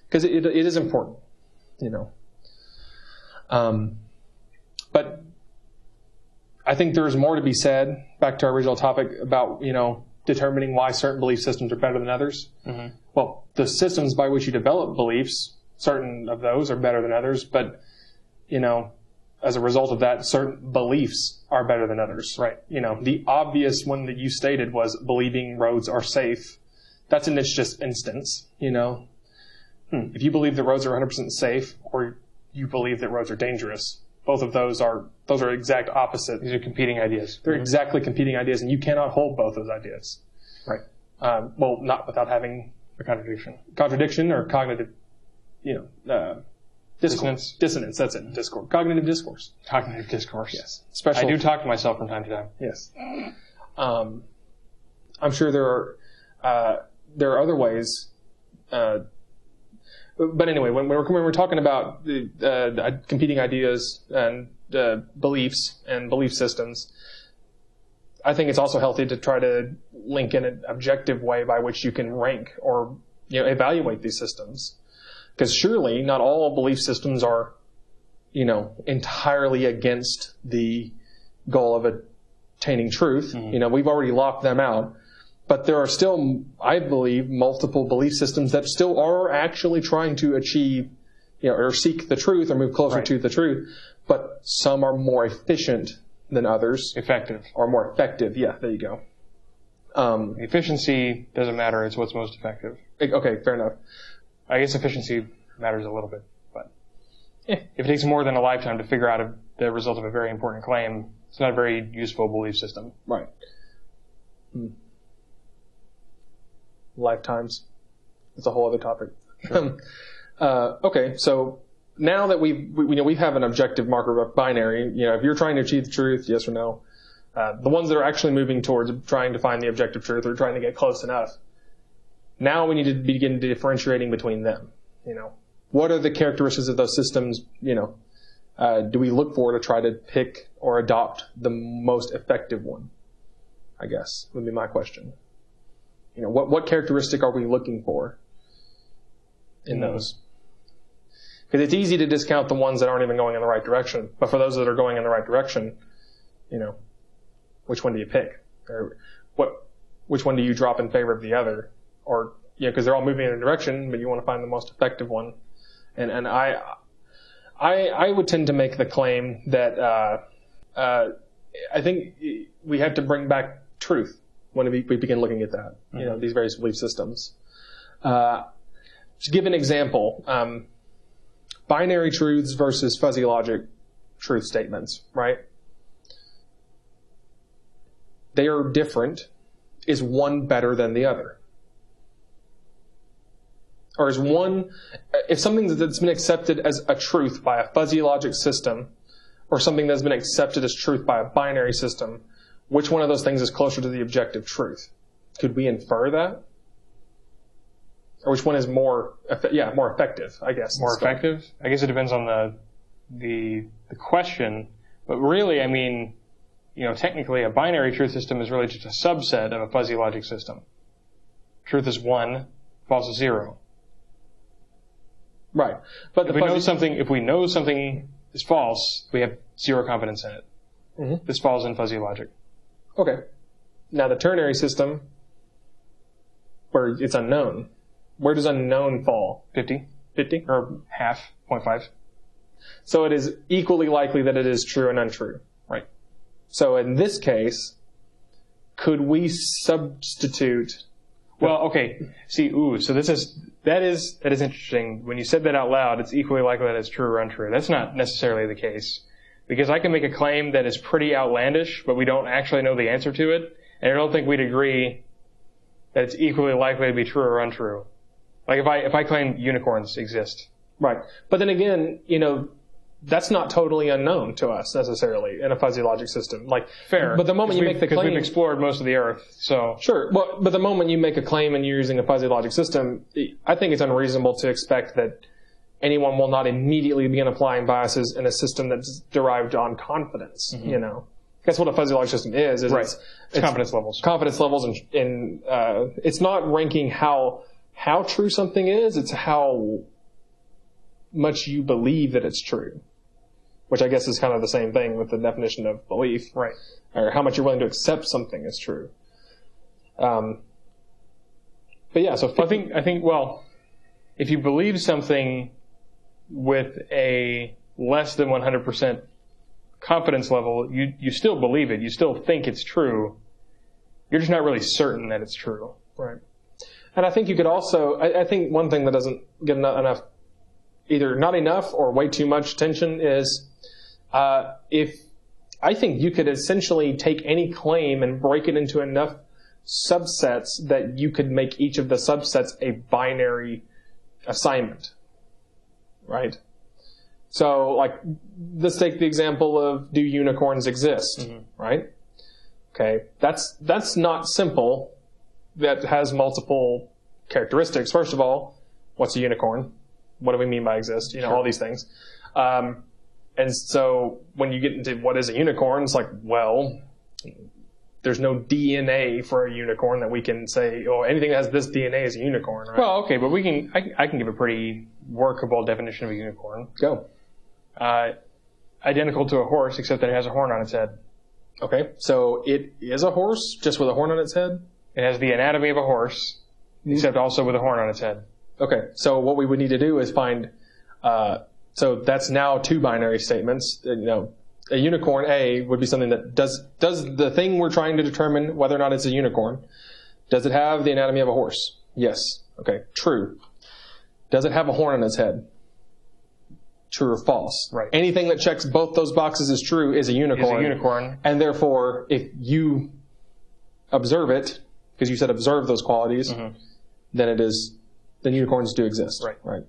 because it is important, But I think there's more to be said, back to our original topic, about, determining why certain belief systems are better than others. Mm-hmm. Well, the systems by which you develop beliefs, certain of those are better than others, but, as a result of that, certain beliefs are better than others. Right. The obvious one that you stated was believing roads are safe. That's in this just instance, If you believe that roads are 100% safe, or you believe that roads are dangerous, both of those are exact opposite. These are competing ideas. They're exactly competing ideas, and you cannot hold both those ideas. Right. Well, not without having a contradiction. Contradiction or cognitive, Dissonance. Dissonance, that's it. Discourse. Cognitive discourse. Cognitive discourse. Yes. I do talk to myself from time to time. Yes. I'm sure there are other ways. But anyway, when we're talking about the competing ideas and beliefs and belief systems, I think it's also healthy to try to link in an objective way by which you can rank or evaluate these systems. Because surely not all belief systems are, entirely against the goal of attaining truth. Mm-hmm. We've already locked them out. But there are still, I believe, multiple belief systems that still are actually trying to achieve, or seek the truth or move closer to the truth. But some are more efficient than others. Effective. Or more effective. Yeah, there you go. Efficiency doesn't matter. It's what's most effective. Okay, fair enough. I guess efficiency matters a little bit. But if it takes more than a lifetime to figure out the result of a very important claim, it's not a very useful belief system. Right. Lifetimes. It's a whole other topic. Sure. Okay, so now that we have an objective marker of binary, if you're trying to achieve the truth, yes or no, the ones that are actually moving towards trying to find the objective truth or trying to get close enough, now we need to begin differentiating between them. What are the characteristics of those systems? Do we look for to try to pick or adopt the most effective one? I guess would be my question. What characteristic are we looking for in those? Because it's easy to discount the ones that aren't even going in the right direction. But for those that are going in the right direction, which one do you pick? Or which one do you drop in favor of the other? Or, because they're all moving in a direction, but you want to find the most effective one. And I would tend to make the claim that, I think we have to bring back truth when we begin looking at that, these various belief systems. To give an example, binary truths versus fuzzy logic truth statements, right? They are different. Is one better than the other? Or is one, if something that's been accepted as a truth by a fuzzy logic system, or something that's been accepted as truth by a binary system, which one of those things is closer to the objective truth? Could we infer that? Or which one is more effective, I guess. More effective? I guess it depends on the question. But really, I mean, technically a binary truth system is really just a subset of a fuzzy logic system. Truth is 1, false is 0. Right. But if we know something is false, we have zero confidence in it. Mm-hmm. This falls in fuzzy logic. Okay. Now the ternary system, where it's unknown, where does unknown fall? 50. 50? Or half, 0.5. So it is equally likely that it is true and untrue. Right. So in this case, could we substitute? Well, okay. See, so that is interesting. When you said that out loud, it's equally likely that it's true or untrue. That's not necessarily the case. Because I can make a claim that is pretty outlandish, but we don't actually know the answer to it, and I don't think we'd agree that it's equally likely to be true or untrue. Like if I claim unicorns exist. Right. But then again, that's not totally unknown to us necessarily in a fuzzy logic system. Like, fair. But the moment you make the claim, because we've explored most of the earth, so. Sure. But the moment you make a claim and you're using a fuzzy logic system, I think it's unreasonable to expect that anyone will not immediately begin applying biases in a system that's derived on confidence. Mm-hmm. That's what a fuzzy logic system is. Right. It's confidence levels. Confidence levels, and it's not ranking how true something is. It's how much you believe that it's true, which I guess is kind of the same thing with the definition of belief, right? Or how much you're willing to accept something as true. But yeah, so I think well, if you believe something with a less than 100% confidence level, you still believe it. You still think it's true. You're just not really certain that it's true. Right. And I think you could also, I think one thing that doesn't get enough, either not enough or way too much attention is, if I think you could essentially take any claim and break it into enough subsets that you could make each of the subsets a binary assignment. Right? So, let's take the example of, do unicorns exist? Mm-hmm. Right? Okay. That's not simple. That has multiple characteristics. First of all, what's a unicorn? What do we mean by exist? Sure. All these things. And so when you get into what is a unicorn, it's like, well, there's no DNA for a unicorn that we can say, oh, anything that has this DNA is a unicorn, right? Well, okay, but I can give a pretty workable definition of a unicorn. Go. Identical to a horse, except that it has a horn on its head. Okay, so it is a horse, just with a horn on its head? It has the anatomy of a horse, except also with a horn on its head. Okay, so what we would need to do is find, so that's now 2 binary statements. A unicorn, A, would be something that does the thing we're trying to determine whether or not it's a unicorn, does it have the anatomy of a horse? Yes. Okay, true. Does it have a horn on its head? True or false? Right. Anything that checks both those boxes is true is a unicorn. Is a unicorn. And therefore, if you observe it, because you said observe those qualities, then unicorns do exist. Right.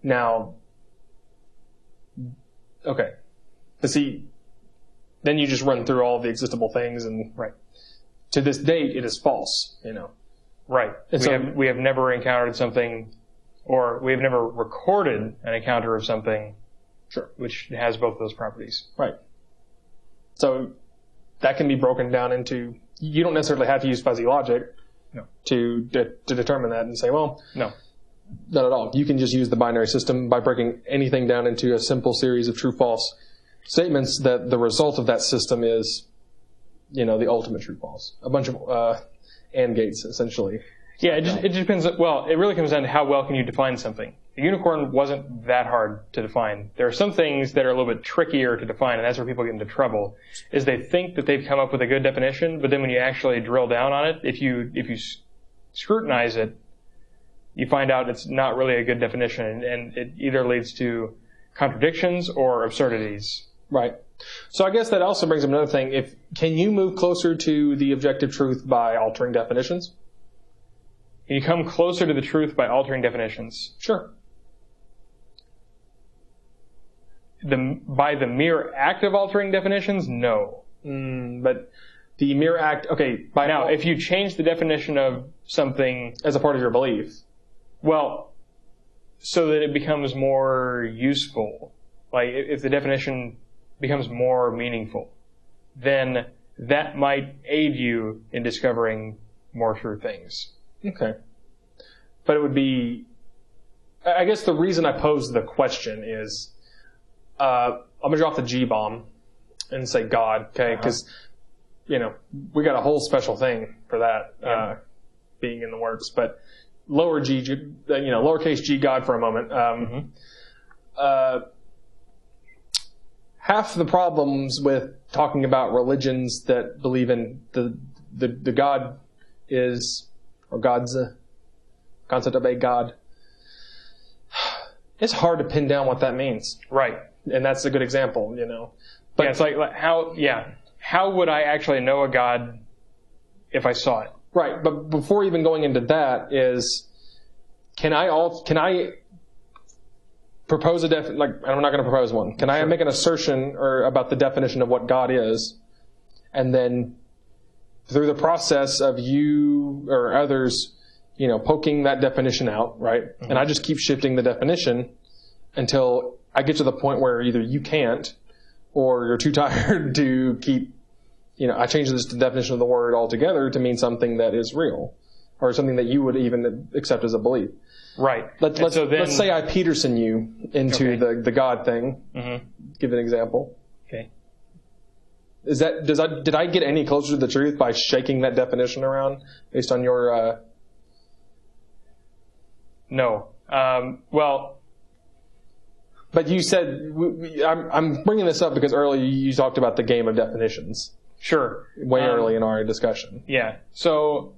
Now, okay. But see, then you just run through all of the existable things, and to this date, it is false. Right. And we have never encountered something, or we have never recorded an encounter of something, which has both those properties. Right. So that can be broken down into. You don't necessarily have to use fuzzy logic to determine that and say, well, no, not at all. You can just use the binary system by breaking anything down into a simple series of true-false statements that the result of that system is, the ultimate true-false. A bunch of AND gates, essentially. Yeah, it depends. Well, it really comes down to how well can you define something. The unicorn wasn't that hard to define. There are some things that are a little bit trickier to define, and that's where people get into trouble, is they think that they've come up with a good definition, but then when you actually drill down on it, if you scrutinize it, you find out it's not really a good definition, and it either leads to contradictions or absurdities. Right. So I guess that also brings up another thing. Can you move closer to the objective truth by altering definitions? Can you come closer to the truth by altering definitions? Sure. By the mere act of altering definitions, no. But the mere act, okay. Now, if you change the definition of something as a part of your belief, well, so that it becomes more useful, like if the definition becomes more meaningful, then that might aid you in discovering more true things. Okay. But it would be, I guess the reason I posed the question is, I'm going to drop the G-bomb and say God, okay? Because, we got a whole special thing for that being in the works. But lowercase G God for a moment. Half the problems with talking about religions that believe in the God is, or God's concept of a God, it's hard to pin down what that means. Right. And that's a good example, But it's like how would I actually know a God if I saw it? Right. But before even going into that is, can I propose I'm not going to propose one. Can I make an assertion about the definition of what God is, and then through the process of you or others, poking that definition out, right? And I just keep shifting the definition until I get to the point where either you can't or you're too tired to keep, I change the definition of the word altogether to mean something that is real or something that you would even accept as a belief. Right. Let's say I Peterson you into the God thing. Give an example. Okay. Did I get any closer to the truth by shaking that definition around based on your? No. Well. But you said I'm bringing this up because earlier you talked about the game of definitions. Sure. Way early in our discussion. Yeah. So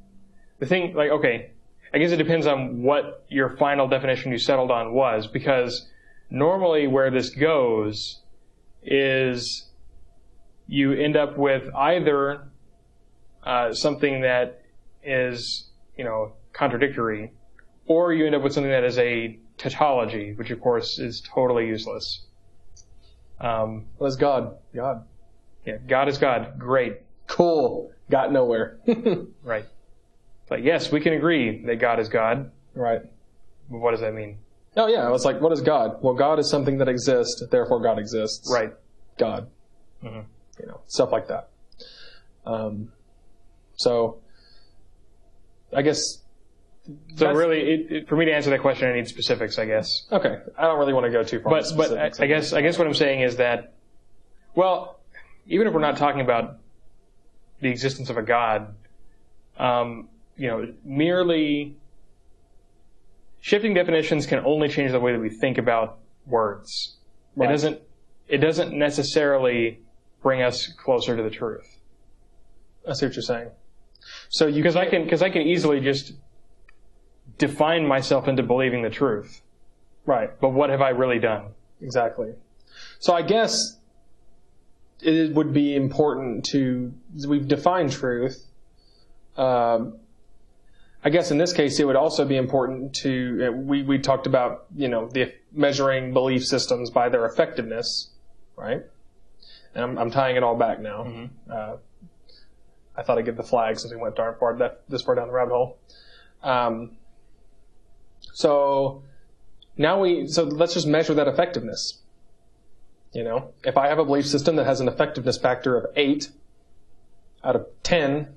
the thing, I guess it depends on what your final definition you settled on was, because normally where this goes is you end up with either something that is, contradictory, or you end up with something that is a tautology, which of course is totally useless. What is God? God. Yeah, God is God. Great. Cool. Got nowhere. Right. But yes, we can agree that God is God. Right. But what does that mean? Oh yeah, it's like, what is God? Well, God is something that exists, therefore God exists. Right. God. Stuff like that. So I guess. So really, for me to answer that question, I need specifics, I guess. Okay, I don't really want to go too far. But I guess what I'm saying is that, well, even if we're not talking about the existence of a God, merely shifting definitions can only change the way that we think about words. Right. It doesn't necessarily bring us closer to the truth. I see what you're saying. So because I can easily just define myself into believing the truth. Right. But what have I really done? Exactly. So I guess it would be important we've defined truth. I guess in this case it would also be important we talked about, the measuring belief systems by their effectiveness, right? And I'm tying it all back now. Mm-hmm. I thought I'd get the flag since we went this far down the rabbit hole. So let's just measure that effectiveness. If I have a belief system that has an effectiveness factor of 8 out of 10,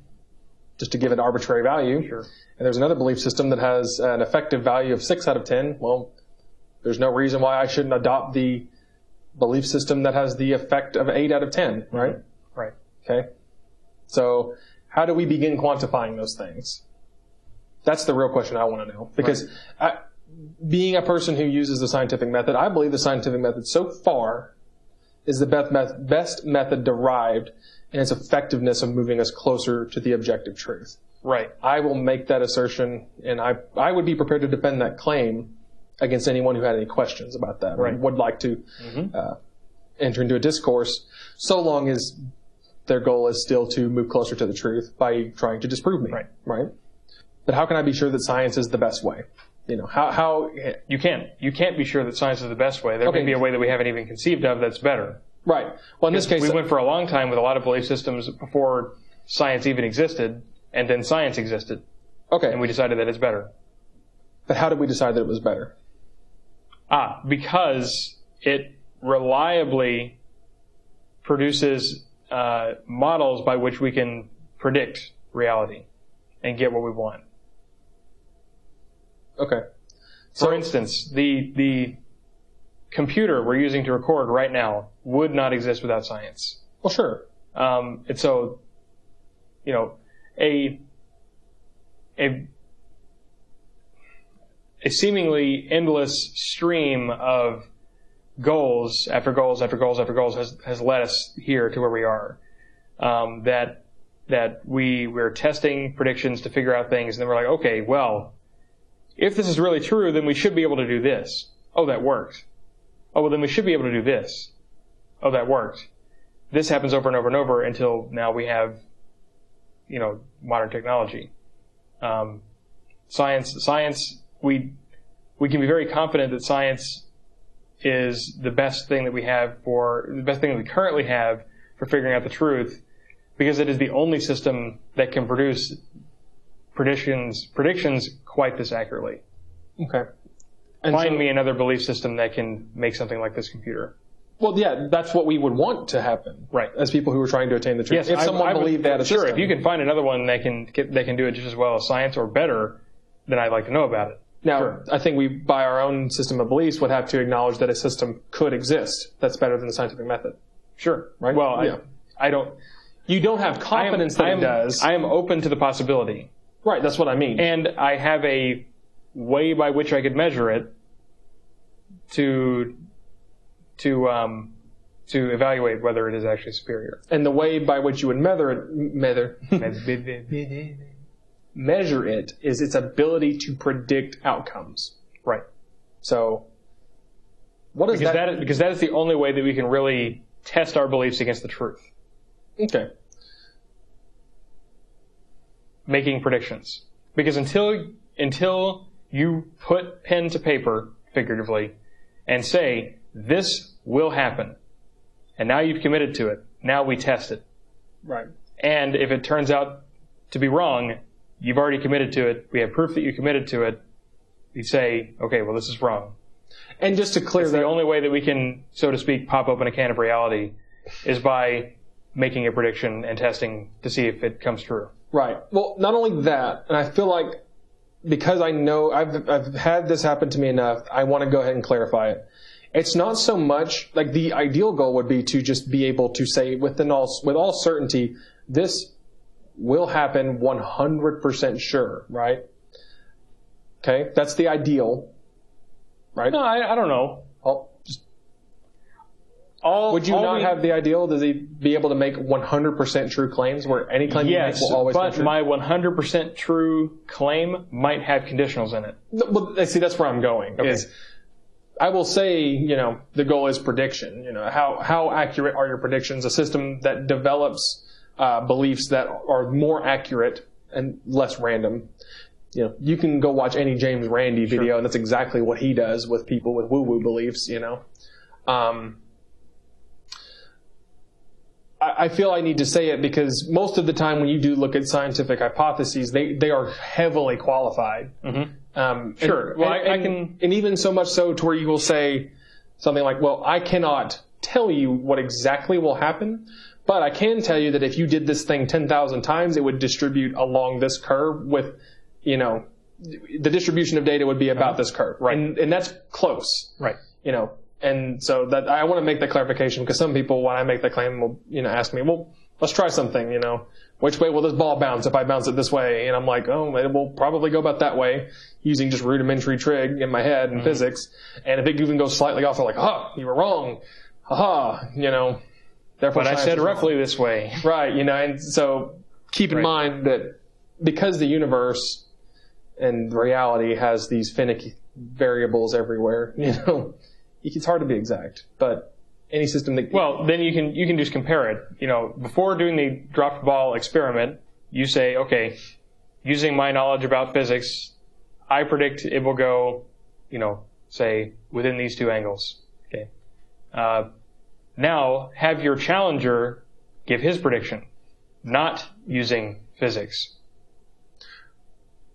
just to give an arbitrary value, sure. And there's another belief system that has an effective value of 6 out of 10, well, there's no reason why I shouldn't adopt the belief system that has the effect of 8 out of 10, right? Right. Okay. So how do we begin quantifying those things? That's the real question I want to know. Because being a person who uses the scientific method, I believe the scientific method so far is the best method derived in its effectiveness of moving us closer to the objective truth. Right. I will make that assertion, and I would be prepared to defend that claim against anyone who had any questions about that, right. Or would like to enter into a discourse, so long as their goal is still to move closer to the truth by trying to disprove me. Right? But how can I be sure that science is the best way? How you can't be sure that science is the best way. There may be a way that we haven't even conceived of that's better. Right. Well, in this case, we went for a long time with a lot of belief systems before science even existed, and then science existed. Okay. And we decided that it's better. But how did we decide that it was better? Because it reliably produces models by which we can predict reality and get what we want. Okay. For instance, the computer we're using to record right now would not exist without science. Well, sure. And so, a seemingly endless stream of goals after goals after goals after goals has led us here to where we are. That we're testing predictions to figure out things, and then we're like, okay, well, if this is really true, then we should be able to do this. Oh, that worked. Oh, well, then we should be able to do this. Oh, that worked. This happens over and over and over until now we have, modern technology. Science, we can be very confident that science is the best thing that we currently have for figuring out the truth, because it is the only system that can produce predictions quite this accurately. Okay. And Find me another belief system that can make something like this computer. Well, yeah, that's what we would want to happen, right? As people who are trying to attain the truth. Yes, if someone believed that, sure. If you can find another one that can do it just as well as science or better, then I'd like to know about it. Now, sure. I think we, by our own system of beliefs, would have to acknowledge that a system could exist that's better than the scientific method. Sure. Right. Well, yeah. I don't. You don't have confidence that it does. I am open to the possibility. Right. That's what I mean. And I have a way by which I could measure it to evaluate whether it is actually superior. And the way by which you would measure it is its ability to predict outcomes. Right. So, what is that? Because that is the only way that we can really test our beliefs against the truth. Okay. Making predictions. Because until you put pen to paper, figuratively, and say, this will happen, and now you've committed to it, now we test it. Right. And if it turns out to be wrong, you've already committed to it, we have proof that you committed to it, you say, okay, well, this is wrong. And just to clear that, the only way that we can, so to speak, pop open a can of reality is by making a prediction and testing to see if it comes true. Right. Well, not only that, and I feel like because I know I've had this happen to me enough, I want to go ahead and clarify it. It's not so much like the ideal goal would be to just be able to say with all certainty, this will happen 100% sure, right? Okay, that's the ideal, right? No, I don't know. Would you not have the ideal? Does he be able to make 100% true claims where any claim you make will always be true? But my 100% true claim might have conditionals in it. Well, see, that's where I'm going. Okay. I will say, the goal is prediction. How accurate are your predictions? A system that develops beliefs that are more accurate and less random. You can go watch any James Randi video, and that's exactly what he does with people with woo-woo beliefs. I feel I need to say it because most of the time when you do look at scientific hypotheses, they are heavily qualified. Mm-hmm. Sure. And even so much so to where you will say something like, well, I cannot tell you what exactly will happen, but I can tell you that if you did this thing 10,000 times, it would distribute along this curve with, the distribution of data would be about this curve. Right. And that's close. Right. And so that I want to make that clarification because some people, when I make that claim, will, ask me, well, let's try something, which way will this ball bounce if I bounce it this way? And I'm like, oh, it will probably go about that way using just rudimentary trig in my head and physics. And if it even goes slightly off, they're like, you were wrong. Therefore, but I said roughly this way. Right. And so keep in mind that because the universe and reality has these finicky variables everywhere, it's hard to be exact, but any system that... Well, then you can just compare it. Before doing the dropped ball experiment, you say, okay, using my knowledge about physics, I predict it will go, say, within these two angles. Okay. Now, have your challenger give his prediction, not using physics.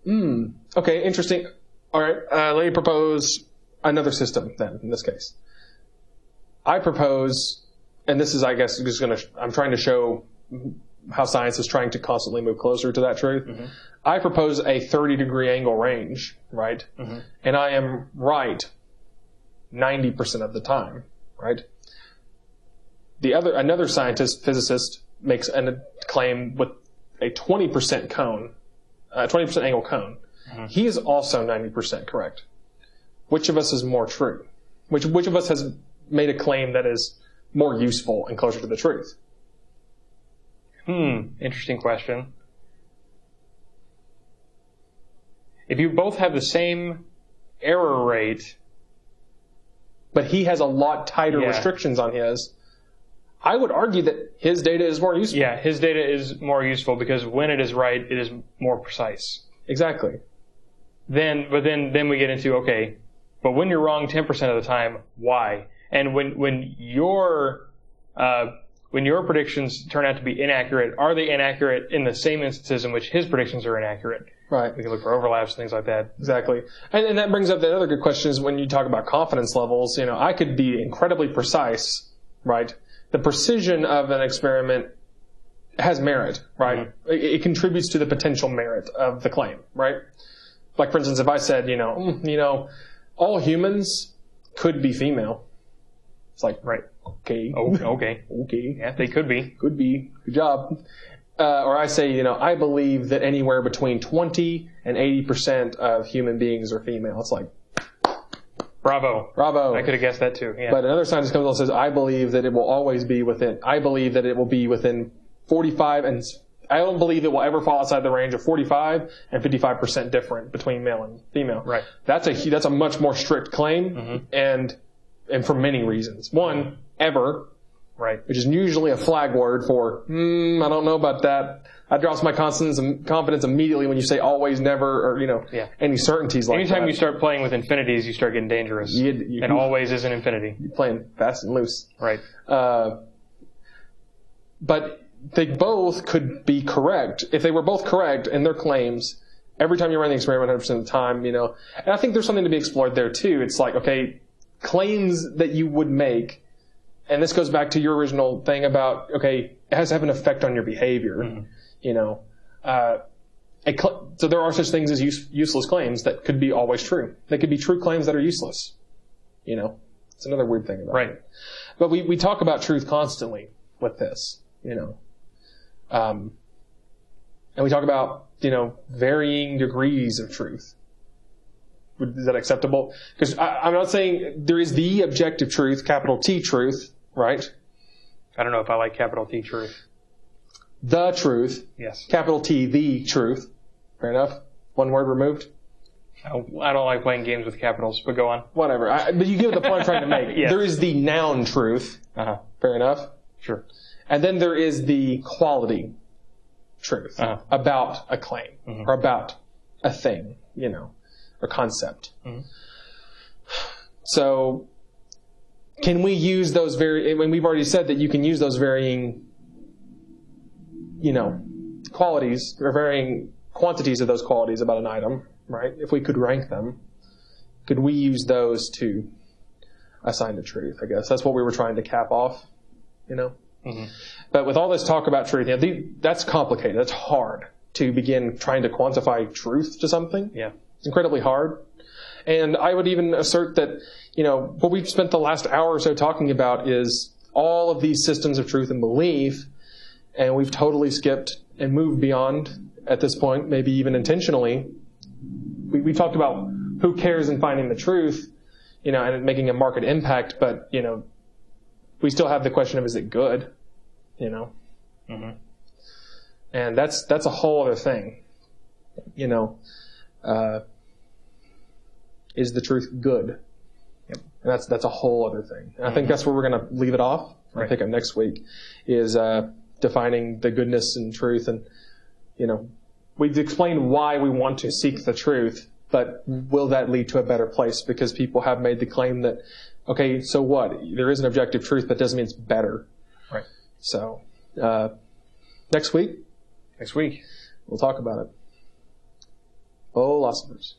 Okay, interesting. All right, let me propose another system then, in this case. I propose, and this is, I guess, I'm trying to show how science is trying to constantly move closer to that truth. Mm-hmm. I propose a 30-degree angle range, right? Mm-hmm. And I am right 90% of the time, right? Another physicist makes a claim with a 20% cone, 20% angle cone. Mm-hmm. He is also 90% correct. Which of us is more true? Which of us has made a claim that is more useful and closer to the truth? Interesting question. If you both have the same error rate, but he has a lot tighter restrictions on his, I would argue that his data is more useful. Yeah, his data is more useful because when it is right, it is more precise. Exactly. Then we get into, okay, but when you're wrong 10% of the time, why? And when your predictions turn out to be inaccurate, are they inaccurate in the same instances in which his predictions are inaccurate? Right. We can look for overlaps, things like that. Exactly. And that brings up the other good question is when you talk about confidence levels, I could be incredibly precise, right? The precision of an experiment has merit, right? Mm-hmm. It contributes to the potential merit of the claim, right? Like, for instance, if I said, all humans could be female. It's like, right. Okay. Oh, okay. Okay. Yeah, they could be. Could be. Good job. Or I say, I believe that anywhere between 20 and 80% of human beings are female. It's like, Bravo. Bravo. I could have guessed that too. Yeah. But another scientist comes along and says, I believe that it will be within 45 and I don't believe it will ever fall outside the range of 45 and 55% different between male and female. Right. That's a much more strict claim, and for many reasons. One, ever, right, which is usually a flag word for, I don't know about that. That drops my confidence immediately when you say always, never, or any certainties like that. Anytime you start playing with infinities, you start getting dangerous. And always is an infinity. You're playing fast and loose. Right. But they both could be correct. If they were both correct in their claims, every time you run the experiment 100% of the time, and I think there's something to be explored there too. It's like, okay, claims that you would make and this goes back to your original thing about, okay, it has to have an effect on your behavior, you know. So there are such things as useless claims that could be always true. They could be true claims that are useless, you know. It's another weird thing about it. But we talk about truth constantly with this, you know. And we talk about, you know, varying degrees of truth. Is that acceptable? Because I'm not saying there is the objective truth, capital T truth, right? I don't know if I like capital T truth. The truth. Yes. Capital T, the truth. Fair enough. One word removed. I don't like playing games with capitals, but go on. Whatever. But you get the point I'm trying to make. Yes. There is the noun truth. Fair enough. Sure. And then there is the quality truth about a claim or about a thing, you know, or concept. So can we use those we've already said that you can use those varying, you know, qualities or varying quantities of those qualities about an item, right? If we could rank them, could we use those to assign the truth? I guess that's what we were trying to cap off, you know? But with all this talk about truth, you know, that's complicated. That's hard to begin trying to quantify truth to something. Yeah. It's incredibly hard. And I would even assert that, you know, what we've spent the last hour or so talking about is all of these systems of truth and belief, and we've totally skipped and moved beyond at this point, maybe even intentionally. We talked about who cares in finding the truth, you know, and making a market impact, but, you know, we still have the question of, is it good? You know? And that's a whole other thing. You know, is the truth good? And that's a whole other thing. And I think that's where we're going to leave it off. I pick up next week is defining the goodness and truth. And, you know, we've explained why we want to seek the truth, but will that lead to a better place? Because people have made the claim that, okay, so what? There is an objective truth, but it doesn't mean it's better. Right. So, next week, we'll talk about it. Fauxlosophers.